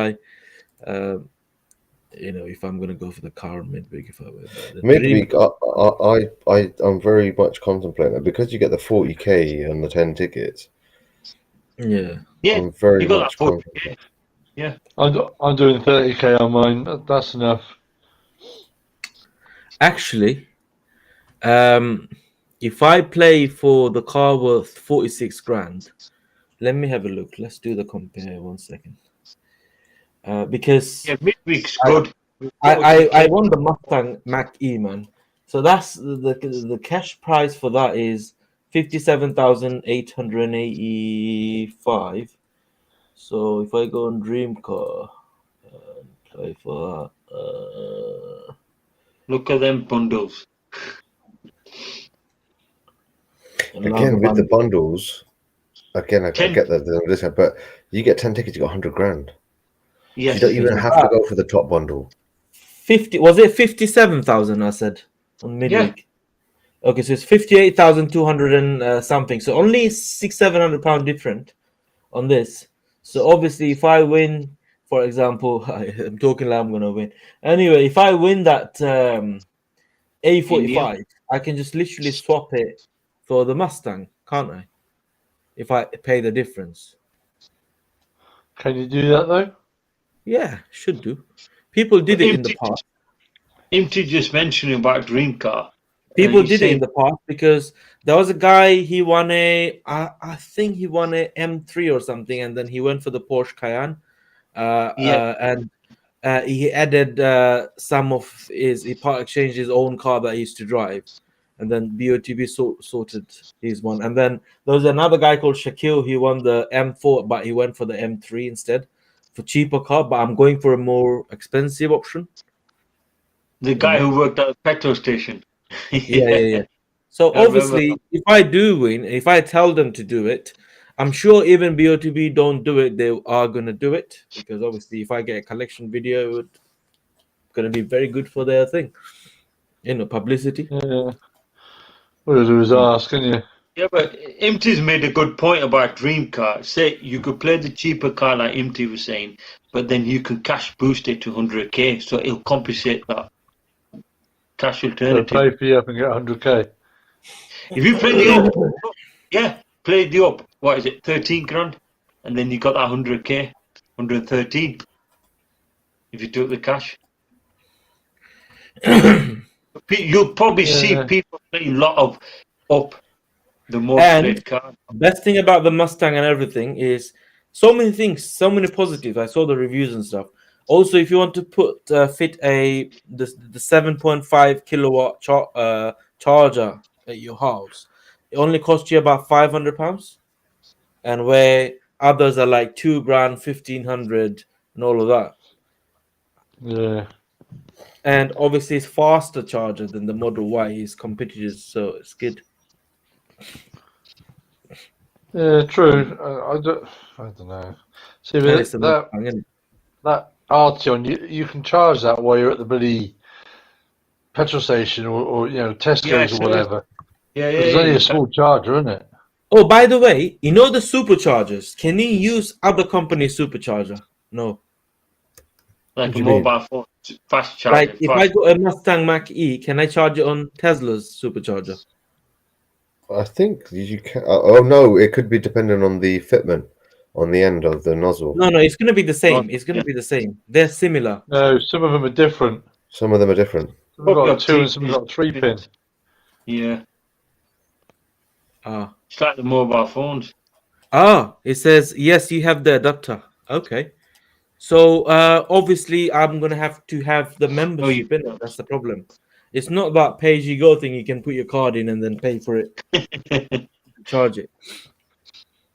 [SPEAKER 1] if I'm gonna go for the car on Midweek. If I win
[SPEAKER 5] Midweek, I'm very much contemplating it because you get the 40k and the 10 tickets.
[SPEAKER 2] Yeah,
[SPEAKER 5] I'm very
[SPEAKER 2] you got
[SPEAKER 5] much
[SPEAKER 2] that 40K.
[SPEAKER 5] contemplating.
[SPEAKER 2] Yeah,
[SPEAKER 3] I'm doing 30k on mine. That's enough.
[SPEAKER 1] Actually, if I play for the car worth 46 grand, let me have a look. Let's do the compare 1 second. Because
[SPEAKER 2] Midweek's good.
[SPEAKER 1] I won the Mustang Mach-E, man. So that's the cash price for that is 57,885. So if I go on Dream Car and play for that,
[SPEAKER 2] look at them bundles.
[SPEAKER 5] Again, with the bundles, I get the discount, but you get 10 tickets, you got 100 grand.
[SPEAKER 2] Yes,
[SPEAKER 5] you don't even have to go for the top bundle.
[SPEAKER 1] 50 was it 57,000? I said on Midweek. Yeah. Okay, so it's 58,200 and something. So only £600-700 different on this. So obviously, if I win, for example, I'm talking like I'm gonna win. Anyway, if I win that A45, I can just literally swap it for the Mustang, can't I? If I pay the difference.
[SPEAKER 3] Can you do that though?
[SPEAKER 1] Yeah, should do. People did it in the past.
[SPEAKER 2] Imti just mentioning about Dream Car.
[SPEAKER 1] People did it in the past because there was a guy, he won I think he won a M3 or something, and then he went for the Porsche Cayenne. And he added some of he part exchanged his own car that he used to drive. And then BOTB sorted his one. And then there was another guy called Shaquille. He won the M4, but he went for the M3 instead for cheaper car. But I'm going for a more expensive option.
[SPEAKER 2] The guy who worked at the petrol station.
[SPEAKER 1] Yeah. So obviously, if I do win, if I tell them to do it, I'm sure even BOTB don't do it, they are going to do it. Because obviously, if I get a collection video, it's going to be very good for their thing. Publicity.
[SPEAKER 3] Yeah. What you do is ask, can you?
[SPEAKER 2] Yeah, but MT's made a good point about dream car. Say you could play the cheaper car like MT was saying, but then you can cash boost it to 100k, so it'll compensate that cash
[SPEAKER 3] So
[SPEAKER 2] alternative.
[SPEAKER 3] pay for you up and get 100k.
[SPEAKER 2] If you play the up, yeah, play the up. What is it, 13 grand, and then you got that 100k, 113. If you took the cash, you'll probably see people playing a lot of up. The most played car.
[SPEAKER 1] Best thing about the Mustang and everything is so many things, so many positives. I saw the reviews and stuff. Also, if you want to fit the 7.5 kilowatt charger at your house, it only costs you about £500, and where others are like £2,000, 1,500, and all of that.
[SPEAKER 3] Yeah.
[SPEAKER 1] And obviously, it's faster charger than the Model Y. Is competitors, so it's good.
[SPEAKER 3] Yeah, true. I don't know. See, that Arteon, you can charge that while you're at the bloody petrol station or Tesco's or whatever.
[SPEAKER 2] Yeah,
[SPEAKER 3] It's only a small charger, isn't it?
[SPEAKER 1] Oh, by the way, you know the superchargers. Can you use other company's supercharger? No.
[SPEAKER 2] Like a mobile phone fast charger.
[SPEAKER 1] Like if I got a Mustang Mach-E, can I charge it on Tesla's supercharger?
[SPEAKER 5] I think you can. Oh no, it could be dependent on the fitment on the end of the nozzle.
[SPEAKER 1] No, it's going to be the same. It's going to be the same. They're similar.
[SPEAKER 3] No, some of them are different.
[SPEAKER 5] Some of them are different.
[SPEAKER 3] Some have got 2 and some have got 3 pin.
[SPEAKER 2] Yeah.
[SPEAKER 1] Ah.
[SPEAKER 2] It's like the mobile phones.
[SPEAKER 1] Ah, it says yes, you have the adapter. Okay. So obviously, I'm going to have the membership in it. That's the problem. It's not that pay-as-you-go thing. You can put your card in and then pay for it. Charge it.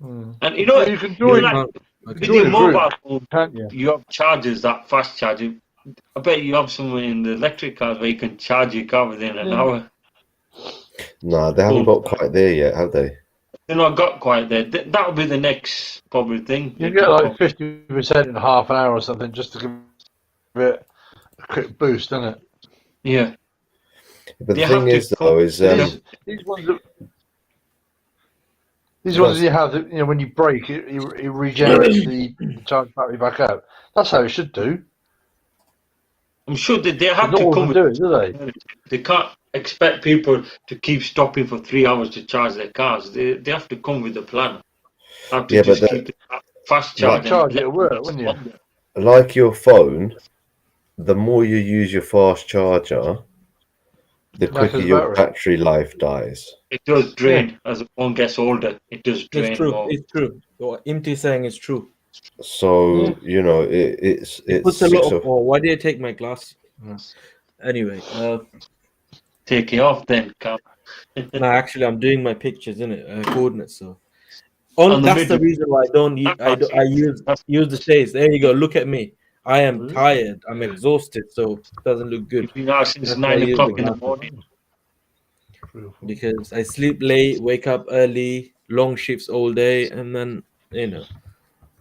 [SPEAKER 2] And you know,
[SPEAKER 3] you can join.
[SPEAKER 2] With your mobile phone, can't you? You have chargers that fast charging. I bet you have someone in the electric cars where you can charge your car within an hour.
[SPEAKER 5] No, they haven't got quite there yet, have they?
[SPEAKER 2] They've not got quite there. That will be the next probably thing.
[SPEAKER 3] You get like 50% in half an hour or something just to give it a quick boost, doesn't it?
[SPEAKER 2] Yeah.
[SPEAKER 5] But the thing is, though, is
[SPEAKER 3] these ones you have, when you brake, it regenerates the charge battery back out. That's how it should do.
[SPEAKER 2] I'm sure that they have to come
[SPEAKER 3] do it, do they?
[SPEAKER 2] They can't expect people to keep stopping for 3 hours to charge their cars. They have to come with a plan. Have to just keep it fast charging.
[SPEAKER 3] Charge it work, wouldn't you?
[SPEAKER 5] Like your phone, the more you use your fast charger, the quicker your battery life dies.
[SPEAKER 2] It does drain as one gets older. It does drain.
[SPEAKER 1] It's true.
[SPEAKER 2] More.
[SPEAKER 1] It's true. What MT is saying is true.
[SPEAKER 5] So it's
[SPEAKER 1] puts a lot of. Why did I take my glass? Anyway,
[SPEAKER 2] take it off then, Kam.
[SPEAKER 1] No, actually, I'm doing my pictures, innit? Coordinates. So that's the reason why I use the shades. There you go. Look at me. I am tired. I'm exhausted, so it doesn't look good.
[SPEAKER 2] You've been out since 9 o'clock in the morning.
[SPEAKER 1] Because I sleep late, wake up early, long shifts all day, and then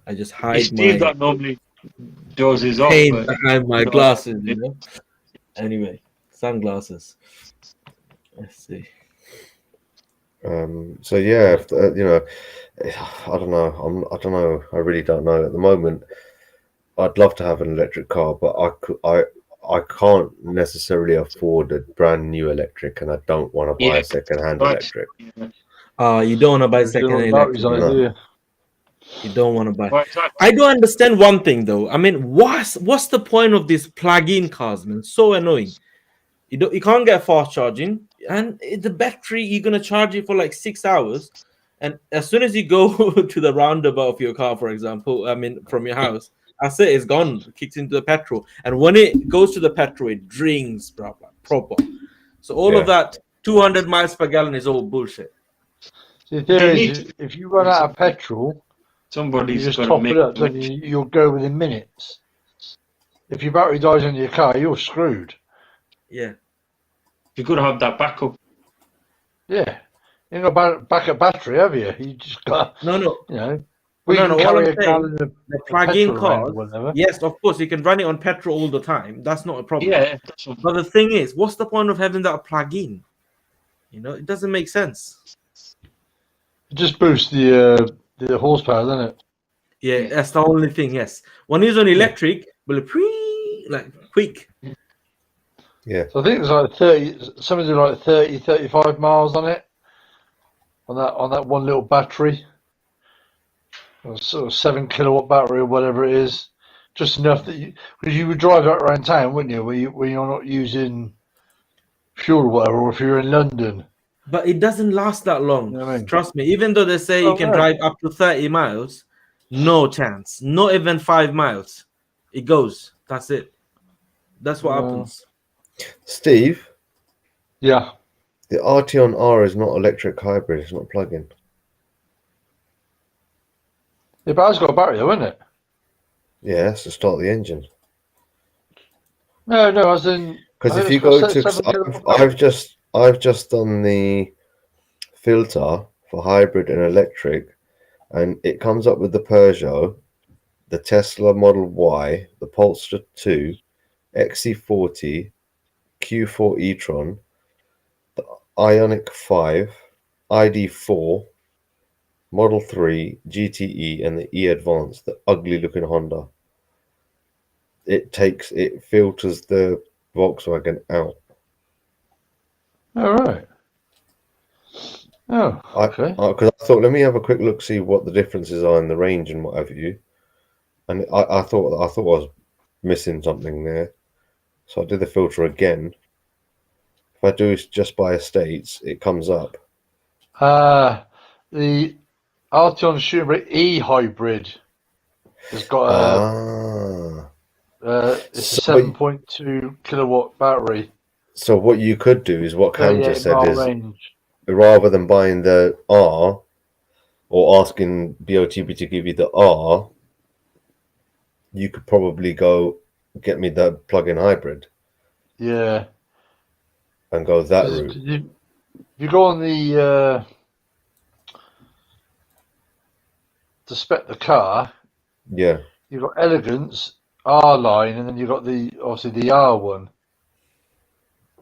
[SPEAKER 1] I just hide
[SPEAKER 2] Steve that normally dozes off
[SPEAKER 1] behind my glasses. Anyway, sunglasses. Let's see.
[SPEAKER 5] So yeah, I don't know. I don't know. I really don't know at the moment. I'd love to have an electric car, but I can't necessarily afford a brand new electric, and I don't want to buy a second-hand electric.
[SPEAKER 1] You don't want to buy second-hand electric.
[SPEAKER 5] No.
[SPEAKER 1] You don't want to buy. I don't understand one thing though. I mean, what's the point of these plug-in cars, man? So annoying. You can't get fast charging, and the battery you're gonna charge it for like 6 hours, and as soon as you go to the roundabout of your car, for example, from your house, that's it. It's gone. It kicks into the petrol, and when it goes to the petrol, it drinks proper. So all of that 200 miles per gallon is all bullshit.
[SPEAKER 3] The theory is, if you run out of petrol,
[SPEAKER 2] somebody's
[SPEAKER 3] just top it up, then you'll go within minutes. If your battery dies in your car, you're screwed.
[SPEAKER 1] Yeah.
[SPEAKER 2] You've got to have that backup.
[SPEAKER 3] Yeah. You ain't got backup battery, have you? You just got we can carry a gallon of
[SPEAKER 1] plug-in cars. Yes, of course, you can run it on petrol all the time. That's not a problem.
[SPEAKER 2] Yeah.
[SPEAKER 1] But the thing is, what's the point of having that plug-in? It doesn't make sense.
[SPEAKER 3] It just boosts the horsepower, doesn't it?
[SPEAKER 1] Yeah, that's the only thing. Yes, when it's on electric, will like quick.
[SPEAKER 5] Yeah.
[SPEAKER 3] So I think there's like 30, something like 30, 35 miles on it. On that one little battery. A sort of 7 kilowatt battery or whatever it is. Just enough that because you would drive that around town, wouldn't you? Where you're not using fuel or whatever, or if you're in London.
[SPEAKER 1] But it doesn't last that long.
[SPEAKER 3] You know what I mean?
[SPEAKER 1] Trust me. Even though they say you can drive up to 30 miles, no chance. Not even 5 miles. It goes. That's it. That's what happens.
[SPEAKER 5] Steve?
[SPEAKER 3] Yeah.
[SPEAKER 5] The Arteon R is not electric hybrid. It's not plug-in.
[SPEAKER 3] Yeah, but it's got a battery though, isn't it?
[SPEAKER 5] Yeah, that's to start the engine.
[SPEAKER 3] No, as in...
[SPEAKER 5] Because if you go to... I've just done the filter for hybrid and electric, and it comes up with the Peugeot, the Tesla Model Y, the Polestar 2, XC40, Q4 e-tron, the Ioniq 5, ID4, Model 3, GTE, and the E-Advance, the ugly-looking Honda. It filters the Volkswagen out.
[SPEAKER 3] All right. Oh, okay.
[SPEAKER 5] Because I thought, let me have a quick look, see what the differences are in the range and what have you. And I thought I was missing something there, so I did the filter again. If I do just by estates, it comes up.
[SPEAKER 3] The Arteon Shooting Brake E hybrid has got it's a 7.2 kilowatt battery.
[SPEAKER 5] So what you could do is what Kam just said is,
[SPEAKER 3] range.
[SPEAKER 5] Rather than buying the R or asking BOTB to give you the R, you could probably go get me the plug-in hybrid.
[SPEAKER 3] Yeah.
[SPEAKER 5] And go that route.
[SPEAKER 3] You go on the to spec the car.
[SPEAKER 5] Yeah.
[SPEAKER 3] You've got Elegance, R line, and then you've got obviously the R one.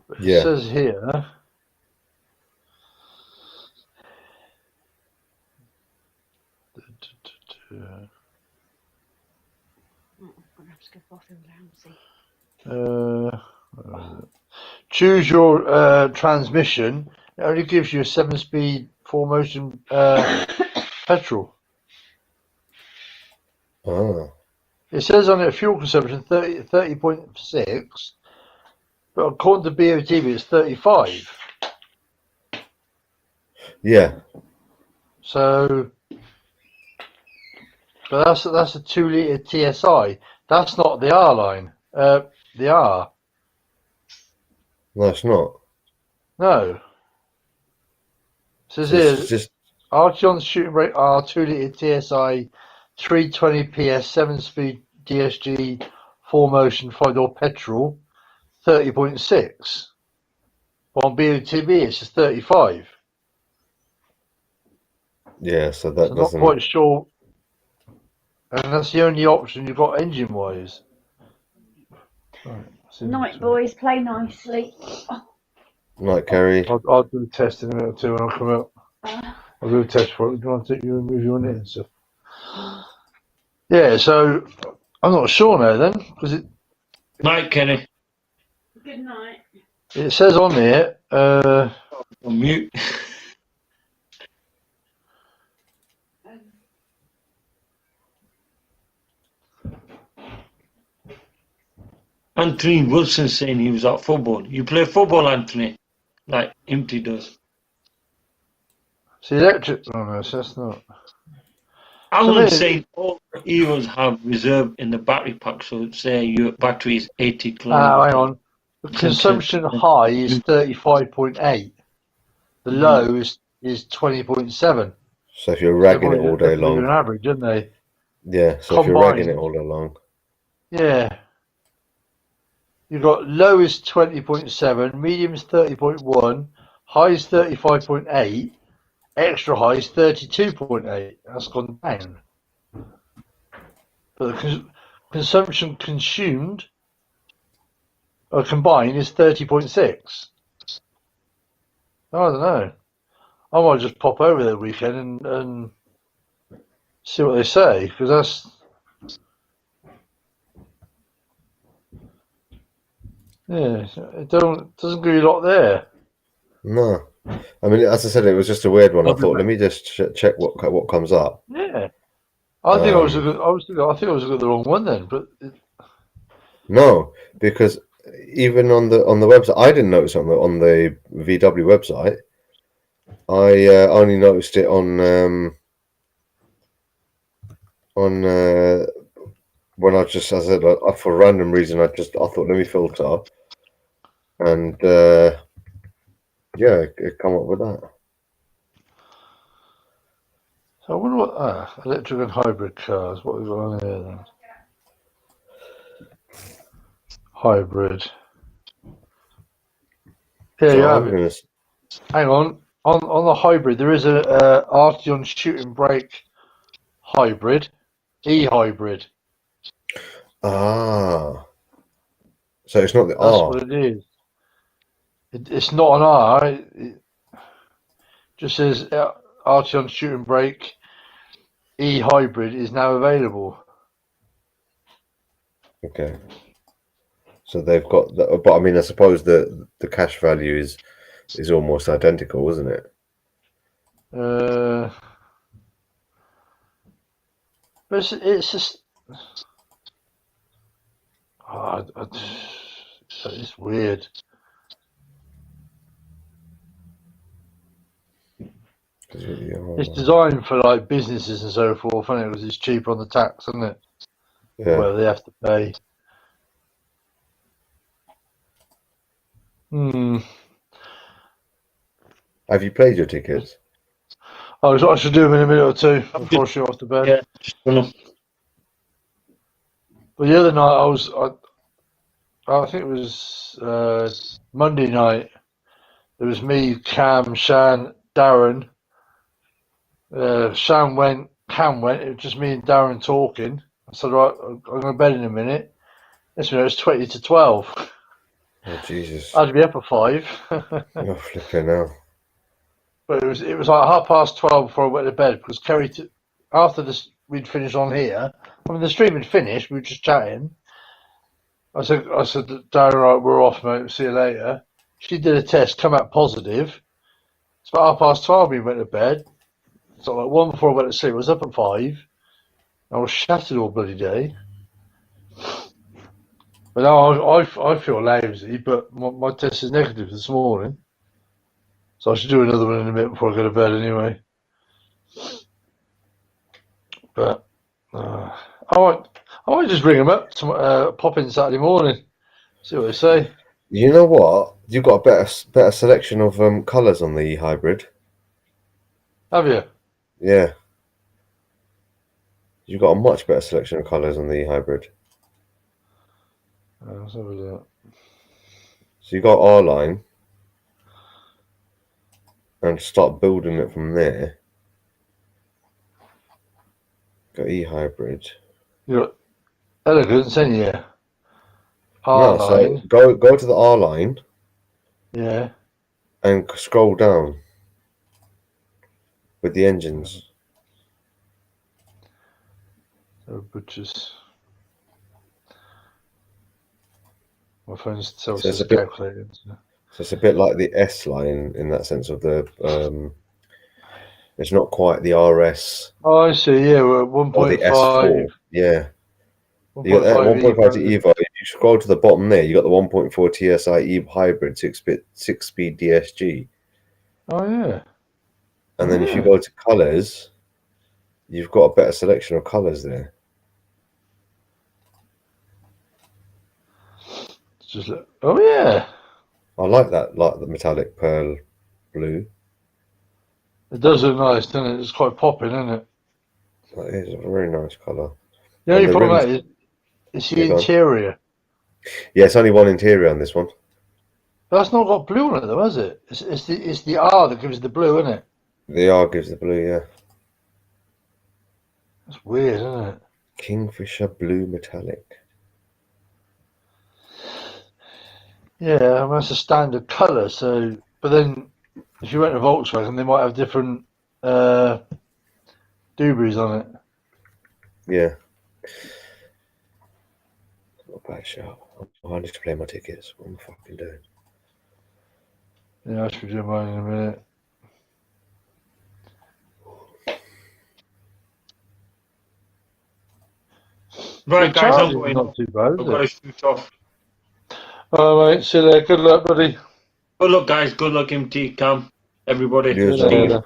[SPEAKER 3] But it says here. Choose your transmission. It only gives you a 7-speed 4-motion petrol.
[SPEAKER 5] Oh.
[SPEAKER 3] It says on it fuel consumption 30.6, but according to BOTB it's 35.
[SPEAKER 5] Yeah.
[SPEAKER 3] So, but that's a 2-litre TSI. That's not the R line. The R.
[SPEAKER 5] No, it's not.
[SPEAKER 3] No. It says here, Arteon Shooting Brake R 2-litre TSI 320 PS 7-speed DSG 4-motion 5-door petrol 30.6. On BOTB it's just 35.
[SPEAKER 5] Yeah, so that doesn't...
[SPEAKER 3] I'm not quite sure. And that's the only option you've got engine-wise. Right,
[SPEAKER 4] Night, boys, play nicely.
[SPEAKER 5] Night, Kerry.
[SPEAKER 3] I'll do the test in a minute or two when I come out. I'll do a test for it. Do you want to take your review on it and stuff? Yeah, so I'm not sure now then, because it.
[SPEAKER 2] Night, Kenny.
[SPEAKER 4] Good night.
[SPEAKER 3] It says on there.
[SPEAKER 2] On mute. Anthony Wilson saying he was at football. You play football, Anthony, like Empty does.
[SPEAKER 3] See, electric. Oh no, that's not.
[SPEAKER 2] Alan's saying all Evos have reserve in the battery pack. So say your battery is 80 kilometers.
[SPEAKER 3] Hang on. The consumption high is 35.8. The low is 20.7.
[SPEAKER 5] So if you're ragging it all day long.
[SPEAKER 3] An average, isn't they?
[SPEAKER 5] Yeah. So if you're ragging it all day long.
[SPEAKER 3] Yeah. You've got low is 20.7, medium is 30.1, high is 35.8, extra high is 32.8. That's gone down. But the consumption consumed or combined is 30.6. I don't know. I might just pop over the weekend and see what they say, because that's. Yeah, it doesn't give you a lot there.
[SPEAKER 5] No, I mean, as I said, it was just a weird one. I thought, let me just check what comes up.
[SPEAKER 3] Yeah, I think I was looking at the wrong one then, but
[SPEAKER 5] no, because even on the website, I didn't notice it on the VW website. I only noticed it on when I just, as I said, for a random reason, I thought, let me filter, and yeah, it come up with that.
[SPEAKER 3] So I wonder what electric and hybrid cars. What we've got on here then? Hybrid. Here you have it. Hang on. On the hybrid, there is a Arteon shooting brake hybrid, e-hybrid.
[SPEAKER 5] Ah, so it's not the
[SPEAKER 3] That's
[SPEAKER 5] R.
[SPEAKER 3] what it is. It's not an R. It just says Arteon shooting brake e-hybrid is now available.
[SPEAKER 5] Okay. So they've got, but I mean, I suppose the cash value is almost identical, isn't it?
[SPEAKER 3] But it's just. It's weird. It's designed for like businesses and so forth, isn't it? Because it's cheaper on the tax, isn't it?
[SPEAKER 5] Yeah.
[SPEAKER 3] Well, they have to pay.
[SPEAKER 5] Have you played your tickets?
[SPEAKER 3] I should do them in a minute or two before I shoot off to bed.
[SPEAKER 2] Yeah, just gonna.
[SPEAKER 3] But the other night I think it was Monday night. There was me, Cam, Shan, Darren. Shan went, Cam went. It was just me and Darren talking. I said, right, I'm going to bed in a minute. This minute it was 20 to 12.
[SPEAKER 5] Oh Jesus!
[SPEAKER 3] I had to be up at 5.
[SPEAKER 5] Oh flipping hell!
[SPEAKER 3] But it was like 12:30 before I went to bed, because Kerry, after this, we'd finished on here. I mean, the stream had finished. We were just chatting. I said, Darren, right, we're off, mate. We'll see you later. She did a test, come out positive. It's about 12:30 we went to bed. So like 1 before I went to sleep. I was up at 5. I was shattered all bloody day. But now I feel lazy, but my test is negative this morning. So I should do another one in a minute before I go to bed anyway. But I might just ring them up, pop in Saturday morning, see what they say.
[SPEAKER 5] You know what? You've got a better selection of colours on the e-hybrid.
[SPEAKER 3] Have you?
[SPEAKER 5] Yeah. You've got a much better selection of colours on the e-hybrid.
[SPEAKER 3] Let's have a look.
[SPEAKER 5] So you got R line and start building it from there. Got e-hybrid.
[SPEAKER 3] You got elegance, ain't you?
[SPEAKER 5] R line. So go to the R line.
[SPEAKER 3] Yeah.
[SPEAKER 5] And scroll down with the engines.
[SPEAKER 3] So butchers. My phone's tells us calculating.
[SPEAKER 5] So it's a bit like the S line in that sense of the. It's not quite the RS.
[SPEAKER 3] Oh, I see. Yeah, we're 1.5.
[SPEAKER 5] Or the S4. Yeah.
[SPEAKER 3] 1.
[SPEAKER 5] You got that 1.5 to Evo. If you scroll to the bottom there, you got the 1.4 TSI E hybrid 6-speed DSG.
[SPEAKER 3] Oh yeah.
[SPEAKER 5] And then if you go to colours, you've got a better selection of colours there.
[SPEAKER 3] Just oh yeah.
[SPEAKER 5] I like that, like the metallic pearl blue.
[SPEAKER 3] It does look nice, doesn't it? It's quite popping, isn't it?
[SPEAKER 5] That is a very nice colour.
[SPEAKER 3] The only problem is it's the interior.
[SPEAKER 5] Yeah, it's only one interior on this one.
[SPEAKER 3] But that's not got blue on it though, has it? It's the R that gives the blue, isn't it?
[SPEAKER 5] The R gives the blue, yeah.
[SPEAKER 3] That's weird, isn't it?
[SPEAKER 5] Kingfisher blue metallic.
[SPEAKER 3] Yeah, I mean, that's a standard colour. So, but then If you went to Volkswagen, they might have different doobies on it.
[SPEAKER 5] Yeah. Not a bad shout. I need to play my tickets. What am I fucking doing?
[SPEAKER 3] Yeah, I should do mine in a minute.
[SPEAKER 2] Right, guys, I'm going.
[SPEAKER 3] Not too bad,
[SPEAKER 2] I've got to shoot off.
[SPEAKER 3] All right, see you there. Good luck, buddy.
[SPEAKER 2] Good luck, guys. Good luck, MT, Cam, everybody.
[SPEAKER 5] You as
[SPEAKER 2] Steve.
[SPEAKER 5] well.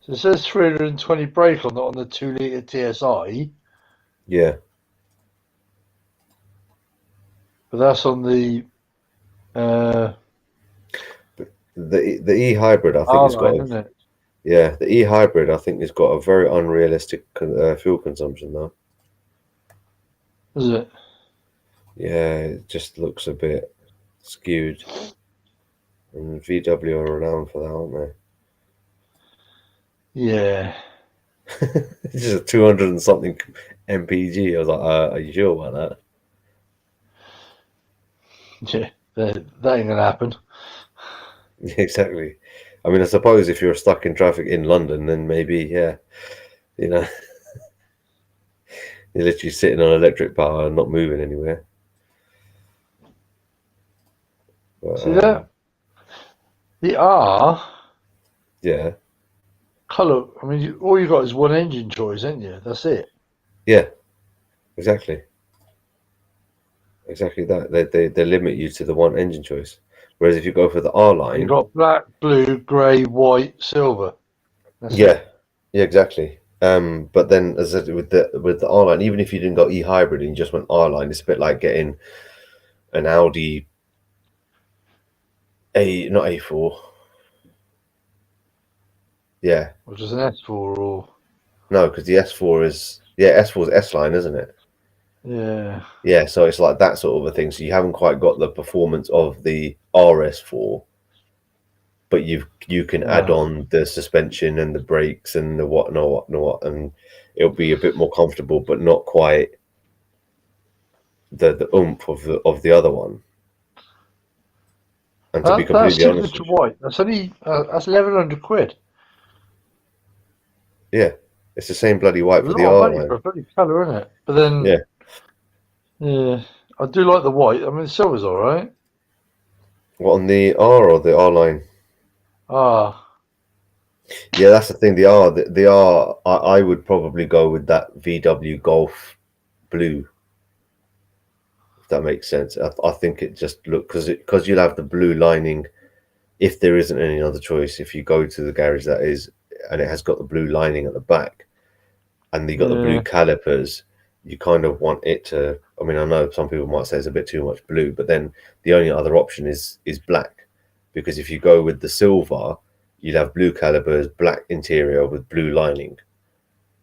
[SPEAKER 3] So it says 320 brake on the 2-litre TSI,
[SPEAKER 5] Yeah.
[SPEAKER 3] but that's on the
[SPEAKER 5] The e-hybrid, I think, has got
[SPEAKER 3] isn't it?
[SPEAKER 5] yeah, the e-hybrid, I think, has got a very unrealistic fuel consumption though.
[SPEAKER 3] Is it?
[SPEAKER 5] Yeah, it just looks a bit skewed. And VW are renowned for that, aren't
[SPEAKER 3] Yeah.
[SPEAKER 5] they? It's just a 200 and something mpg. I was like, are you sure about
[SPEAKER 3] Yeah, that ain't gonna happen.
[SPEAKER 5] that? Exactly. I mean, I suppose if you're stuck in traffic in London, then maybe, yeah, you know, you're literally sitting on electric power and not moving anywhere. But,
[SPEAKER 3] See that? The R
[SPEAKER 5] yeah,
[SPEAKER 3] colour. I mean, all you got is one engine choice, ain't you? That's it.
[SPEAKER 5] yeah, exactly. Exactly that. They limit you to the one engine choice. Whereas if you go for the R line,
[SPEAKER 3] You got black, blue, grey, white, silver. That's
[SPEAKER 5] yeah,
[SPEAKER 3] it.
[SPEAKER 5] yeah, exactly. But then as I said, with the R line, even if you didn't go e-hybrid and you just went R line, it's a bit like getting an Audi not A4. Yeah.
[SPEAKER 3] Which is an S4 or
[SPEAKER 5] No, because the S4 is S4 is S line, isn't it?
[SPEAKER 3] yeah.
[SPEAKER 5] Yeah, so it's like that sort of a thing. So you haven't quite got the performance of the RS4, but you can add on the suspension and the brakes and the whatnot, and it'll be a bit more comfortable, but not quite the oomph of the other one. And to be completely honest,
[SPEAKER 3] white. That's only that's 1,100 quid.
[SPEAKER 5] Yeah, it's the same bloody white for the R line.
[SPEAKER 3] For a bloody colour, isn't it? But then yeah, I do like the white. I mean, the silver's all right.
[SPEAKER 5] What, on the R or the R line?
[SPEAKER 3] Ah.
[SPEAKER 5] Yeah, that's the thing. The R, I would probably go with that VW Golf blue. If that makes sense. I think it just look because you'll have the blue lining. If there isn't any other choice, if you go to the garage that is, and it has got the blue lining at the back, and you got the blue calipers, you kind of want it to. I mean, I know some people might say it's a bit too much blue, but then the only other option is black, because if you go with the silver, you'd have blue calipers, black interior with blue lining.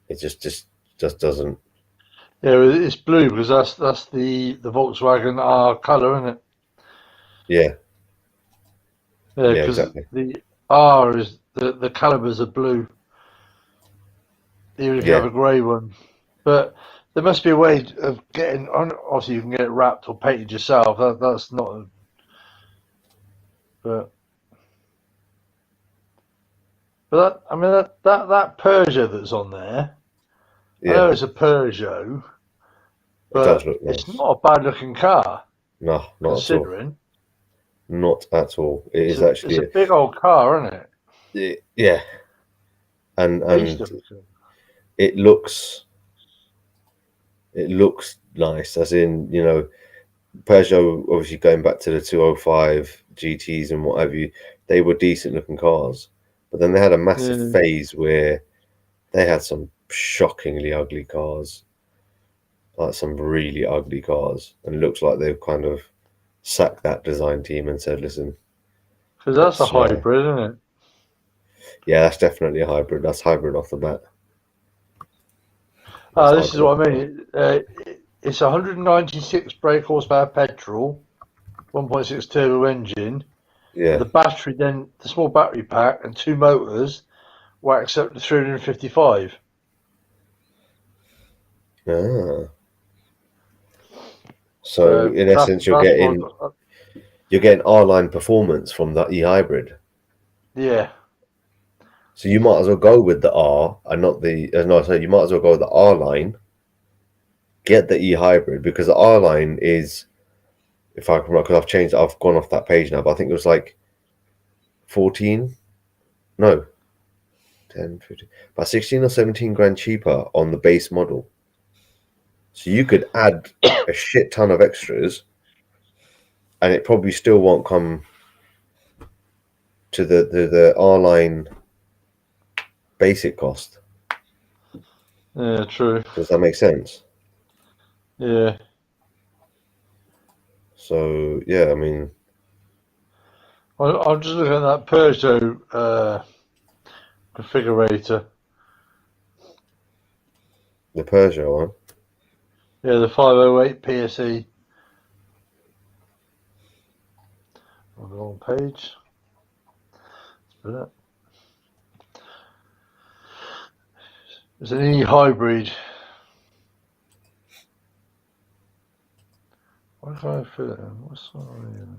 [SPEAKER 5] It just doesn't.
[SPEAKER 3] Yeah, it's blue because that's the Volkswagen R colour, isn't it?
[SPEAKER 5] Yeah.
[SPEAKER 3] Yeah, because
[SPEAKER 5] exactly.
[SPEAKER 3] the R is the calipers are blue. Even if you have a grey one, but there must be a way of getting on. Obviously, you can get it wrapped or painted yourself. That's not. But that, I mean, that Peugeot that's on there. I know it's a Peugeot, but
[SPEAKER 5] it does look nice.
[SPEAKER 3] It's not a bad looking car.
[SPEAKER 5] No, not
[SPEAKER 3] considering.
[SPEAKER 5] at all. Not at all. It's actually
[SPEAKER 3] a big old car, isn't
[SPEAKER 5] it? Yeah, and it looks nice. As in, you know, Peugeot, obviously going back to the 205 GTs and what have you, they were decent looking cars, but then they had a massive phase where they had some shockingly ugly cars, like some really ugly cars, and it looks like they've kind of sacked that design team and said, listen,
[SPEAKER 3] because that's a hybrid, isn't it?
[SPEAKER 5] Yeah, that's definitely a hybrid. That's hybrid off the bat.
[SPEAKER 3] This is what I mean. It's 196 brake horsepower petrol, 1.6 turbo engine.
[SPEAKER 5] Yeah.
[SPEAKER 3] The battery, then the small battery pack and 2 motors, wax up to 355.
[SPEAKER 5] Ah. So in essence, you're getting R-line performance from the e-hybrid.
[SPEAKER 3] Yeah.
[SPEAKER 5] So you might as well go with the R and not the you might as well go with the R line. Get the e-hybrid, because the R line is, if I can remember, because I've gone off that page now, but I think it was like 10, 15, about 16 or 17 grand cheaper on the base model. So you could add a shit ton of extras and it probably still won't come to the R-line basic cost.
[SPEAKER 3] Yeah, true.
[SPEAKER 5] Does that make sense?
[SPEAKER 3] Yeah.
[SPEAKER 5] So, yeah, I mean...
[SPEAKER 3] I'm just looking at that Peugeot configurator.
[SPEAKER 5] The Peugeot one?
[SPEAKER 3] Yeah, the 508 PSE. On the wrong page. It's an e-hybrid. Why can't I fill it in? What's on?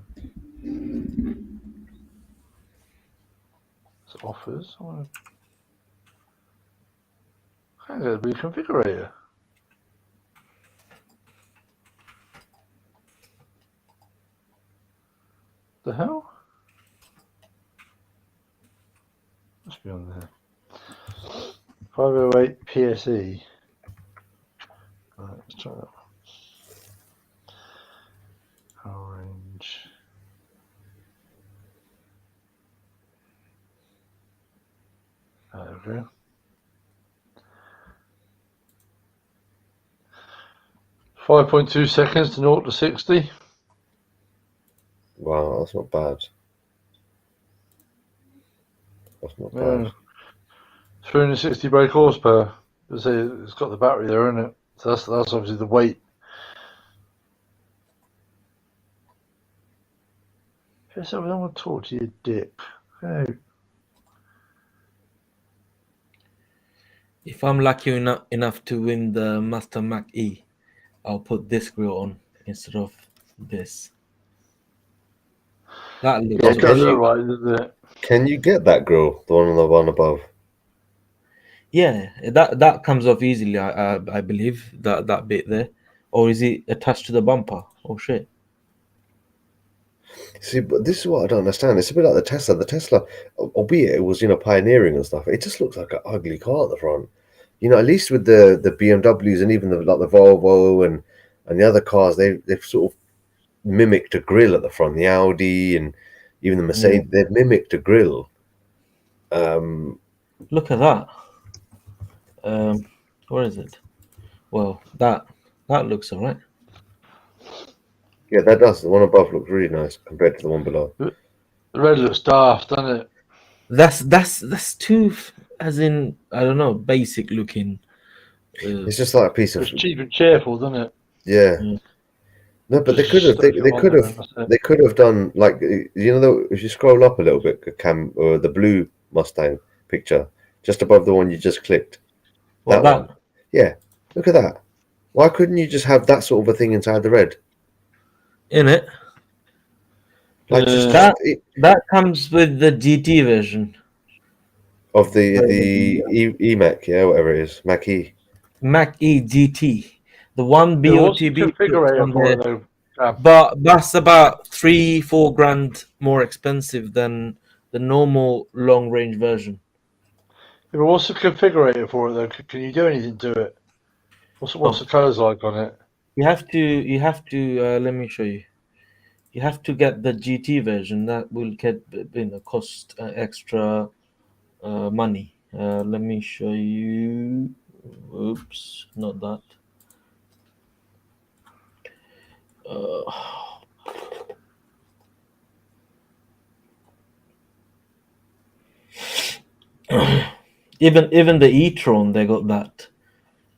[SPEAKER 3] It's offers. I can't get the configurator. The hell? Must be on there. 508 PSE. Right, let's try that one. Orange. There we go. 5.2 seconds to 0 to 60.
[SPEAKER 5] Wow, that's not bad. That's not bad.
[SPEAKER 3] 360 brake horsepower. It's got the battery there, isn't it? So that's obviously the weight. Yes, I don't want to talk to you, dick. Oh.
[SPEAKER 1] If I'm lucky enough to win the Master Mac E, I'll put this grill on instead of this. That looks
[SPEAKER 3] it does look right, doesn't it?
[SPEAKER 5] Can you get that grill, the one above?
[SPEAKER 1] Yeah, that comes off easily. I believe that bit there, or is it attached to the bumper? Oh shit!
[SPEAKER 5] See, but this is what I don't understand. It's a bit like the Tesla. The Tesla, albeit it was pioneering and stuff, it just looks like an ugly car at the front. At least with the BMWs and even the Volvo and the other cars, they've sort of mimicked a grille at the front. The Audi and even the Mercedes, they've mimicked a grille.
[SPEAKER 1] Look at that. Where is it? Well, that looks alright.
[SPEAKER 5] Yeah, that does. The one above looks really nice compared to the one below.
[SPEAKER 3] The red looks daft, doesn't it?
[SPEAKER 1] That's too, as in, I don't know, basic looking.
[SPEAKER 5] It's just like a piece of.
[SPEAKER 3] It's cheap and cheerful, doesn't it?
[SPEAKER 5] Yeah. No, but they could have. They could have done like if you scroll up a little bit, Cam, or the blue Mustang picture just above the one you just clicked.
[SPEAKER 1] That
[SPEAKER 5] one. Yeah. Look at that. Why couldn't you just have that sort of a thing inside the red?
[SPEAKER 1] In it.
[SPEAKER 5] Like
[SPEAKER 1] that comes with the GT version
[SPEAKER 5] of the eMac, yeah, whatever it is, Mac E.
[SPEAKER 1] Mac E GT, the Won BOTB. But that's about 3-4 grand more expensive than the normal long range version.
[SPEAKER 3] Yeah, but what's the configurator for it though? Can you do anything to it? What's the colours like on it?
[SPEAKER 1] You have to. Let me show you. You have to get the GT version. That will cost extra money. Let me show you. Oops, not that. Even the e-tron, they got that.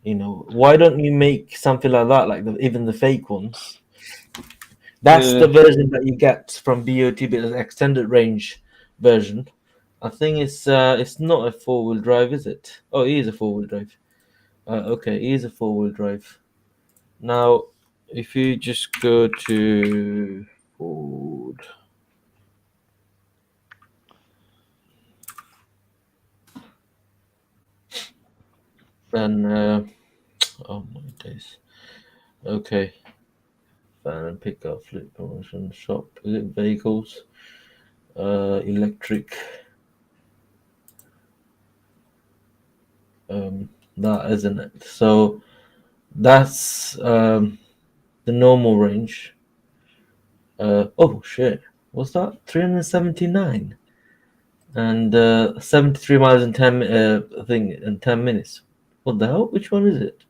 [SPEAKER 1] Why don't you make something like that, like even the fake ones? That's the version that you get from BOTB, the extended range version. I think it's not a 4-wheel drive, is it? Oh, it is a 4-wheel drive. Okay, it is a 4-wheel drive. Now, if you just go to Ford, then oh my days. Okay. Van and pickup, fleet promotion, shop, is it vehicles, electric. That isn't it. So that's the normal range. Oh shit, what's that? 379 and 73 miles in 10 in 10 minutes. What the hell? Which one is it?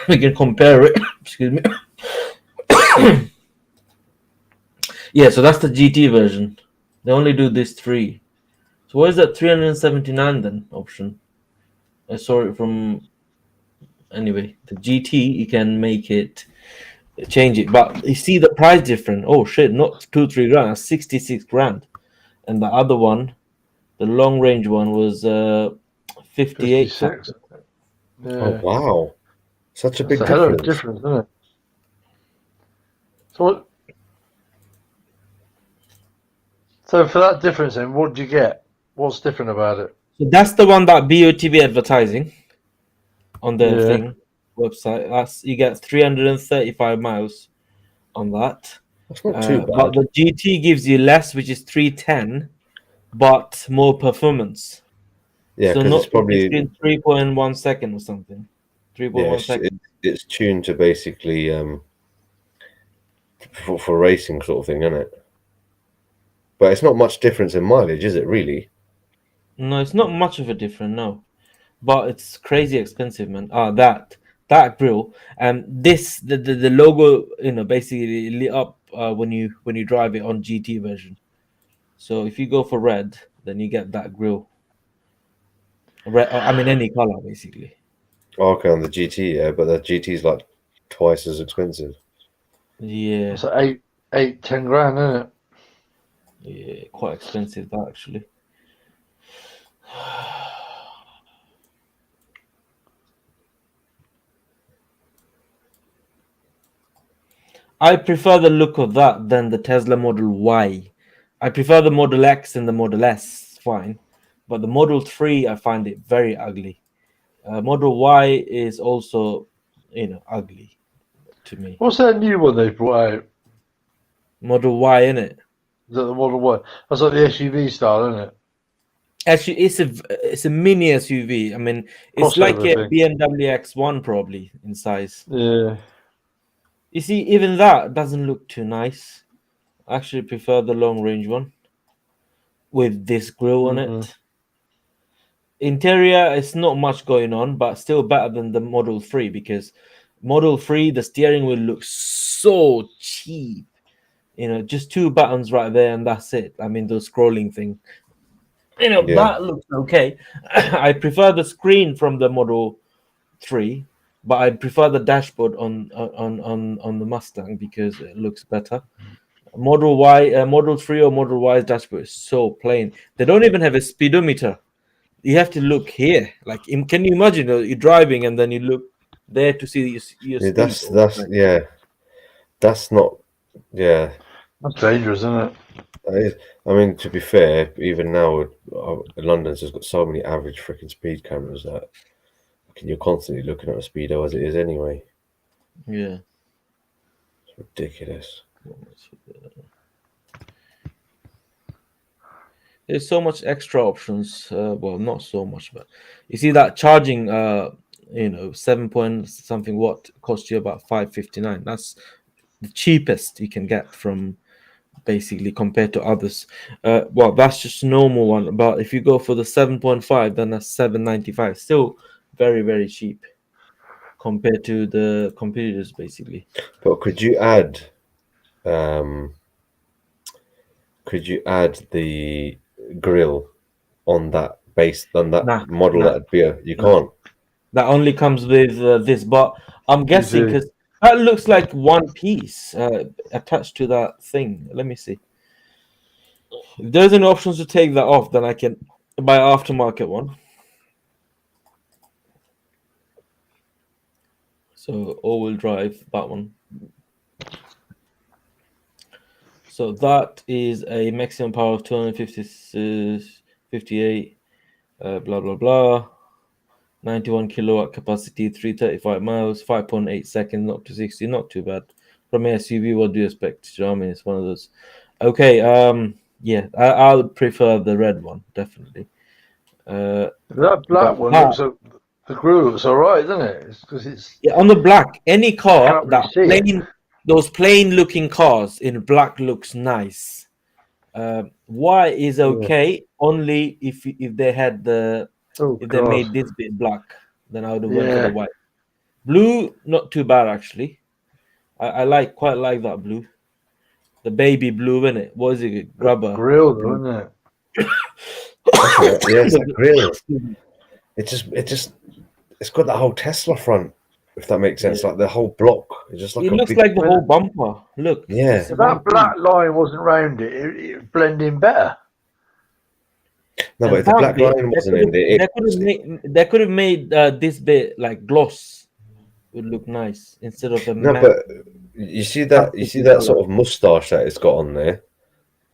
[SPEAKER 1] We can compare it. Excuse me. Yeah, so that's the GT version. They only do this 3. So what is that 379 then option? I saw it from, anyway, the GT, you can make it, change it, but you see the price difference. Oh shit, not 2-3 grand, that's 66 grand. And the other one, the long range one, was 58.
[SPEAKER 3] 56. Yeah.
[SPEAKER 5] Oh wow, such a big
[SPEAKER 3] That's a hell of a
[SPEAKER 5] difference.
[SPEAKER 3] difference, isn't it? So for that difference, then, what do you get? What's different about it?
[SPEAKER 1] So that's the one that BOTB advertising on their thing website. That's, you get 335 miles on that.
[SPEAKER 5] That's not too bad.
[SPEAKER 1] But the GT gives you less, which is 310, but more performance.
[SPEAKER 5] Yeah,
[SPEAKER 1] so
[SPEAKER 5] because
[SPEAKER 1] not
[SPEAKER 5] it's probably
[SPEAKER 1] 3.1 second or something. 3.1 second.
[SPEAKER 5] It's tuned to basically for racing sort of thing, isn't it? But it's not much difference in mileage, is it? Really?
[SPEAKER 1] No, it's not much of a difference. No, but it's crazy expensive, man. That grill and this the logo, basically lit up when you drive it on GT version. So if you go for red, then you get that grill. Red, I mean any color basically.
[SPEAKER 5] Okay, on the GT, yeah, but the GT is like twice as expensive.
[SPEAKER 1] Yeah.
[SPEAKER 3] It's like 10 grand, isn't it?
[SPEAKER 1] Yeah, quite expensive that actually. I prefer the look of that than the Tesla Model Y. I prefer the Model X and the Model S, fine. But the Model 3, I find it very ugly. Model Y is also, ugly to me.
[SPEAKER 3] What's that new one they brought out?
[SPEAKER 1] Model Y, innit?
[SPEAKER 3] Is that the Model Y? That's like the SUV style, isn't it?
[SPEAKER 1] Actually, it's a mini SUV. I mean, it's
[SPEAKER 3] Crossover
[SPEAKER 1] like a
[SPEAKER 3] thing.
[SPEAKER 1] BMW X1 probably in size.
[SPEAKER 3] Yeah.
[SPEAKER 1] You see, even that doesn't look too nice. I actually prefer the long range one with this grille on it. Interior, it's not much going on, but still better than the Model 3 because Model 3, the steering wheel looks so cheap. Just 2 buttons right there and that's it. I mean, the scrolling thing. That looks okay. I prefer the screen from the Model 3, but I prefer the dashboard on the Mustang because it looks better. Model Y, Model 3 or Model Y's dashboard is so plain. They don't even have a speedometer. You have to look here. Like, can you imagine you're driving and then you look there to see your speed?
[SPEAKER 5] That's not. Yeah,
[SPEAKER 3] that's dangerous, isn't it?
[SPEAKER 5] I mean, to be fair, even now, London's has got so many average freaking speed cameras that you're constantly looking at a speedo as it is anyway.
[SPEAKER 1] Yeah,
[SPEAKER 5] it's ridiculous.
[SPEAKER 1] There's so much extra options. Well, not so much, but you see that charging, 7 point something watt costs you about $5.59. That's the cheapest you can get from basically compared to others. Well, that's just normal one. But if you go for the 7.5, then that's $7.95. Still very, very cheap compared to the competitors, basically.
[SPEAKER 5] But could you add the grill on that model?
[SPEAKER 1] Nah.
[SPEAKER 5] That'd be you can't.
[SPEAKER 1] That only comes with this, but I'm guessing because that looks like one piece attached to that thing. Let me see. If there's any options to take that off, then I can buy aftermarket one. So all-wheel drive, that one. So that is a maximum power of 258, blah, blah, blah. 91 kilowatt capacity, 335 miles, 5.8 seconds, not to 60, not too bad. From an SUV, what do you expect? You know what I mean? It's one of those. Okay, yeah, I would prefer the red one, definitely.
[SPEAKER 3] That black one looks like the grill looks all right, doesn't it? It's because it's
[SPEAKER 1] on the black. Any car
[SPEAKER 3] really
[SPEAKER 1] that those plain-looking cars in black looks nice. White is okay only if they had the they made this bit black, then I would have went for the white. Blue, not too bad actually. I quite like that blue. The baby blue, innit? What is it? Rubber.
[SPEAKER 3] Grill, isn't it?
[SPEAKER 5] Yes, the grill. It's got that whole Tesla front, if that makes sense. Like the whole block. It's just like
[SPEAKER 1] it looks like the whole bumper. Look.
[SPEAKER 5] Yeah.
[SPEAKER 3] If that black line wasn't round it, it would blend in better.
[SPEAKER 5] No, but if the black line wasn't in there,
[SPEAKER 1] they could have made this bit like gloss. It would look nice instead of a matte.
[SPEAKER 5] But you see that sort of mustache that it's got on there.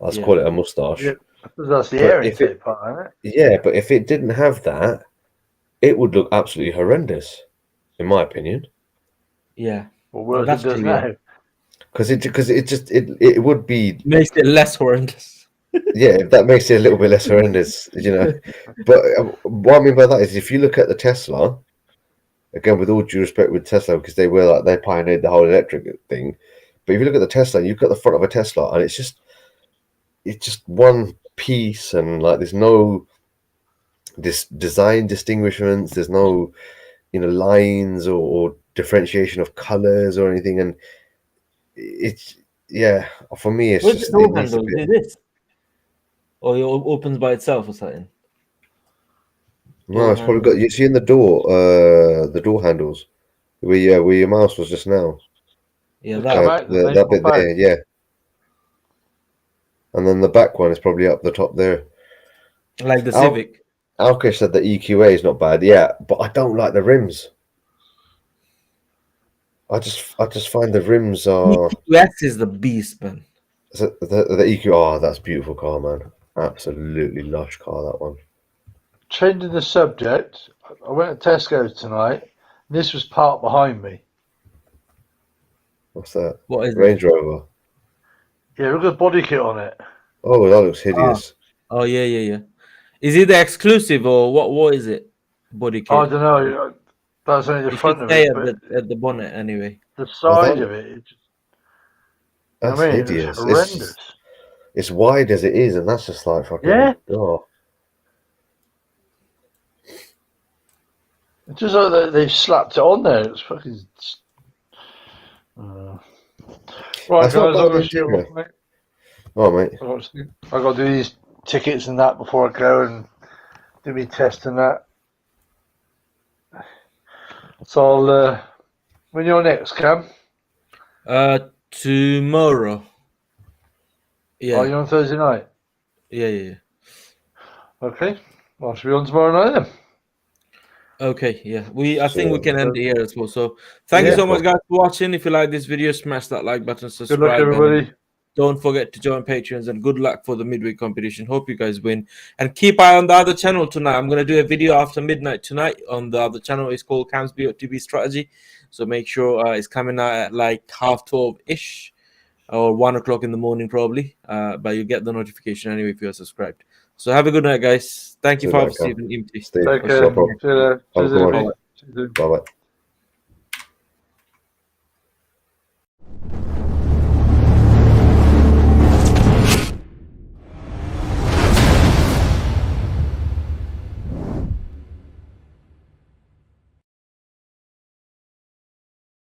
[SPEAKER 5] Let's call it a mustache.
[SPEAKER 3] Yeah, that's the air intake part, isn't it?
[SPEAKER 5] Yeah, but if it didn't have that, it would look absolutely horrendous, in my opinion.
[SPEAKER 1] Yeah.
[SPEAKER 3] Well, it does now.
[SPEAKER 5] Because it would be
[SPEAKER 1] makes it less horrendous.
[SPEAKER 5] Yeah, that makes it a little bit less horrendous, you know. But what I mean by that is, if you look at the Tesla, again, with all due respect with Tesla, because they pioneered the whole electric thing. But if you look at the Tesla, you've got the front of a Tesla, and it's just one piece, and like there's no design distinguishments, there's no lines or differentiation of colors or anything, and it's for me it's
[SPEAKER 1] what's
[SPEAKER 5] just
[SPEAKER 1] the door handle? Is this? Or it opens by itself or something?
[SPEAKER 5] No, it's probably got. You see in the door handles, where your mouse was just now.
[SPEAKER 1] Yeah,
[SPEAKER 5] that bit there, yeah. And then the back one is probably up the top there.
[SPEAKER 1] Like the Civic.
[SPEAKER 5] Alkesh said the EQA is not bad, yeah, but I don't like the rims. I just find the rims are.
[SPEAKER 1] EQS is the beast, man.
[SPEAKER 5] The EQ, that's a beautiful car, man. Absolutely lush car, that one.
[SPEAKER 3] Changing the subject, I went to Tesco tonight. And this was parked behind me.
[SPEAKER 5] What's that?
[SPEAKER 1] What is
[SPEAKER 5] Range Rover?
[SPEAKER 3] Yeah, look at the body kit on it.
[SPEAKER 5] Oh, that looks hideous.
[SPEAKER 1] Oh yeah. Is it the exclusive or what? What is it? Body kit.
[SPEAKER 3] I don't know. That's only the front of it.
[SPEAKER 1] At the bonnet, anyway.
[SPEAKER 3] The side of it.
[SPEAKER 5] That's hideous.
[SPEAKER 3] It's horrendous.
[SPEAKER 5] It's wide as it is, and that's just like fucking.
[SPEAKER 3] Yeah.
[SPEAKER 5] Oh.
[SPEAKER 3] It's just like they've slapped it on there. It's fucking. Right, guys, I've got to shoot off, mate.
[SPEAKER 5] Oh, mate.
[SPEAKER 3] I've got to do these tickets and that before I go and do my test and that. So I'll. When you're next, Cam?
[SPEAKER 1] Tomorrow. Yeah.
[SPEAKER 3] Oh, you're on Thursday night?
[SPEAKER 1] Yeah.
[SPEAKER 3] Okay. Well, I should be on tomorrow night then.
[SPEAKER 1] Okay, yeah. I think we can end it here as well. So thank you so much, guys, for watching. If you like this video, smash that like button, subscribe.
[SPEAKER 3] Good luck, everybody.
[SPEAKER 1] Don't forget to join Patreons, and good luck for the midweek competition. Hope you guys win. And keep eye on the other channel tonight. I'm going to do a video after midnight tonight on the other channel. It's called Kam's BOTB Strategy. So make sure it's coming out at like 12:30-ish or 1 o'clock in the morning probably. But you get the notification anyway if you're subscribed. So have a good night, guys. Thank you for Stephen.
[SPEAKER 3] Take care.
[SPEAKER 5] Bye-bye.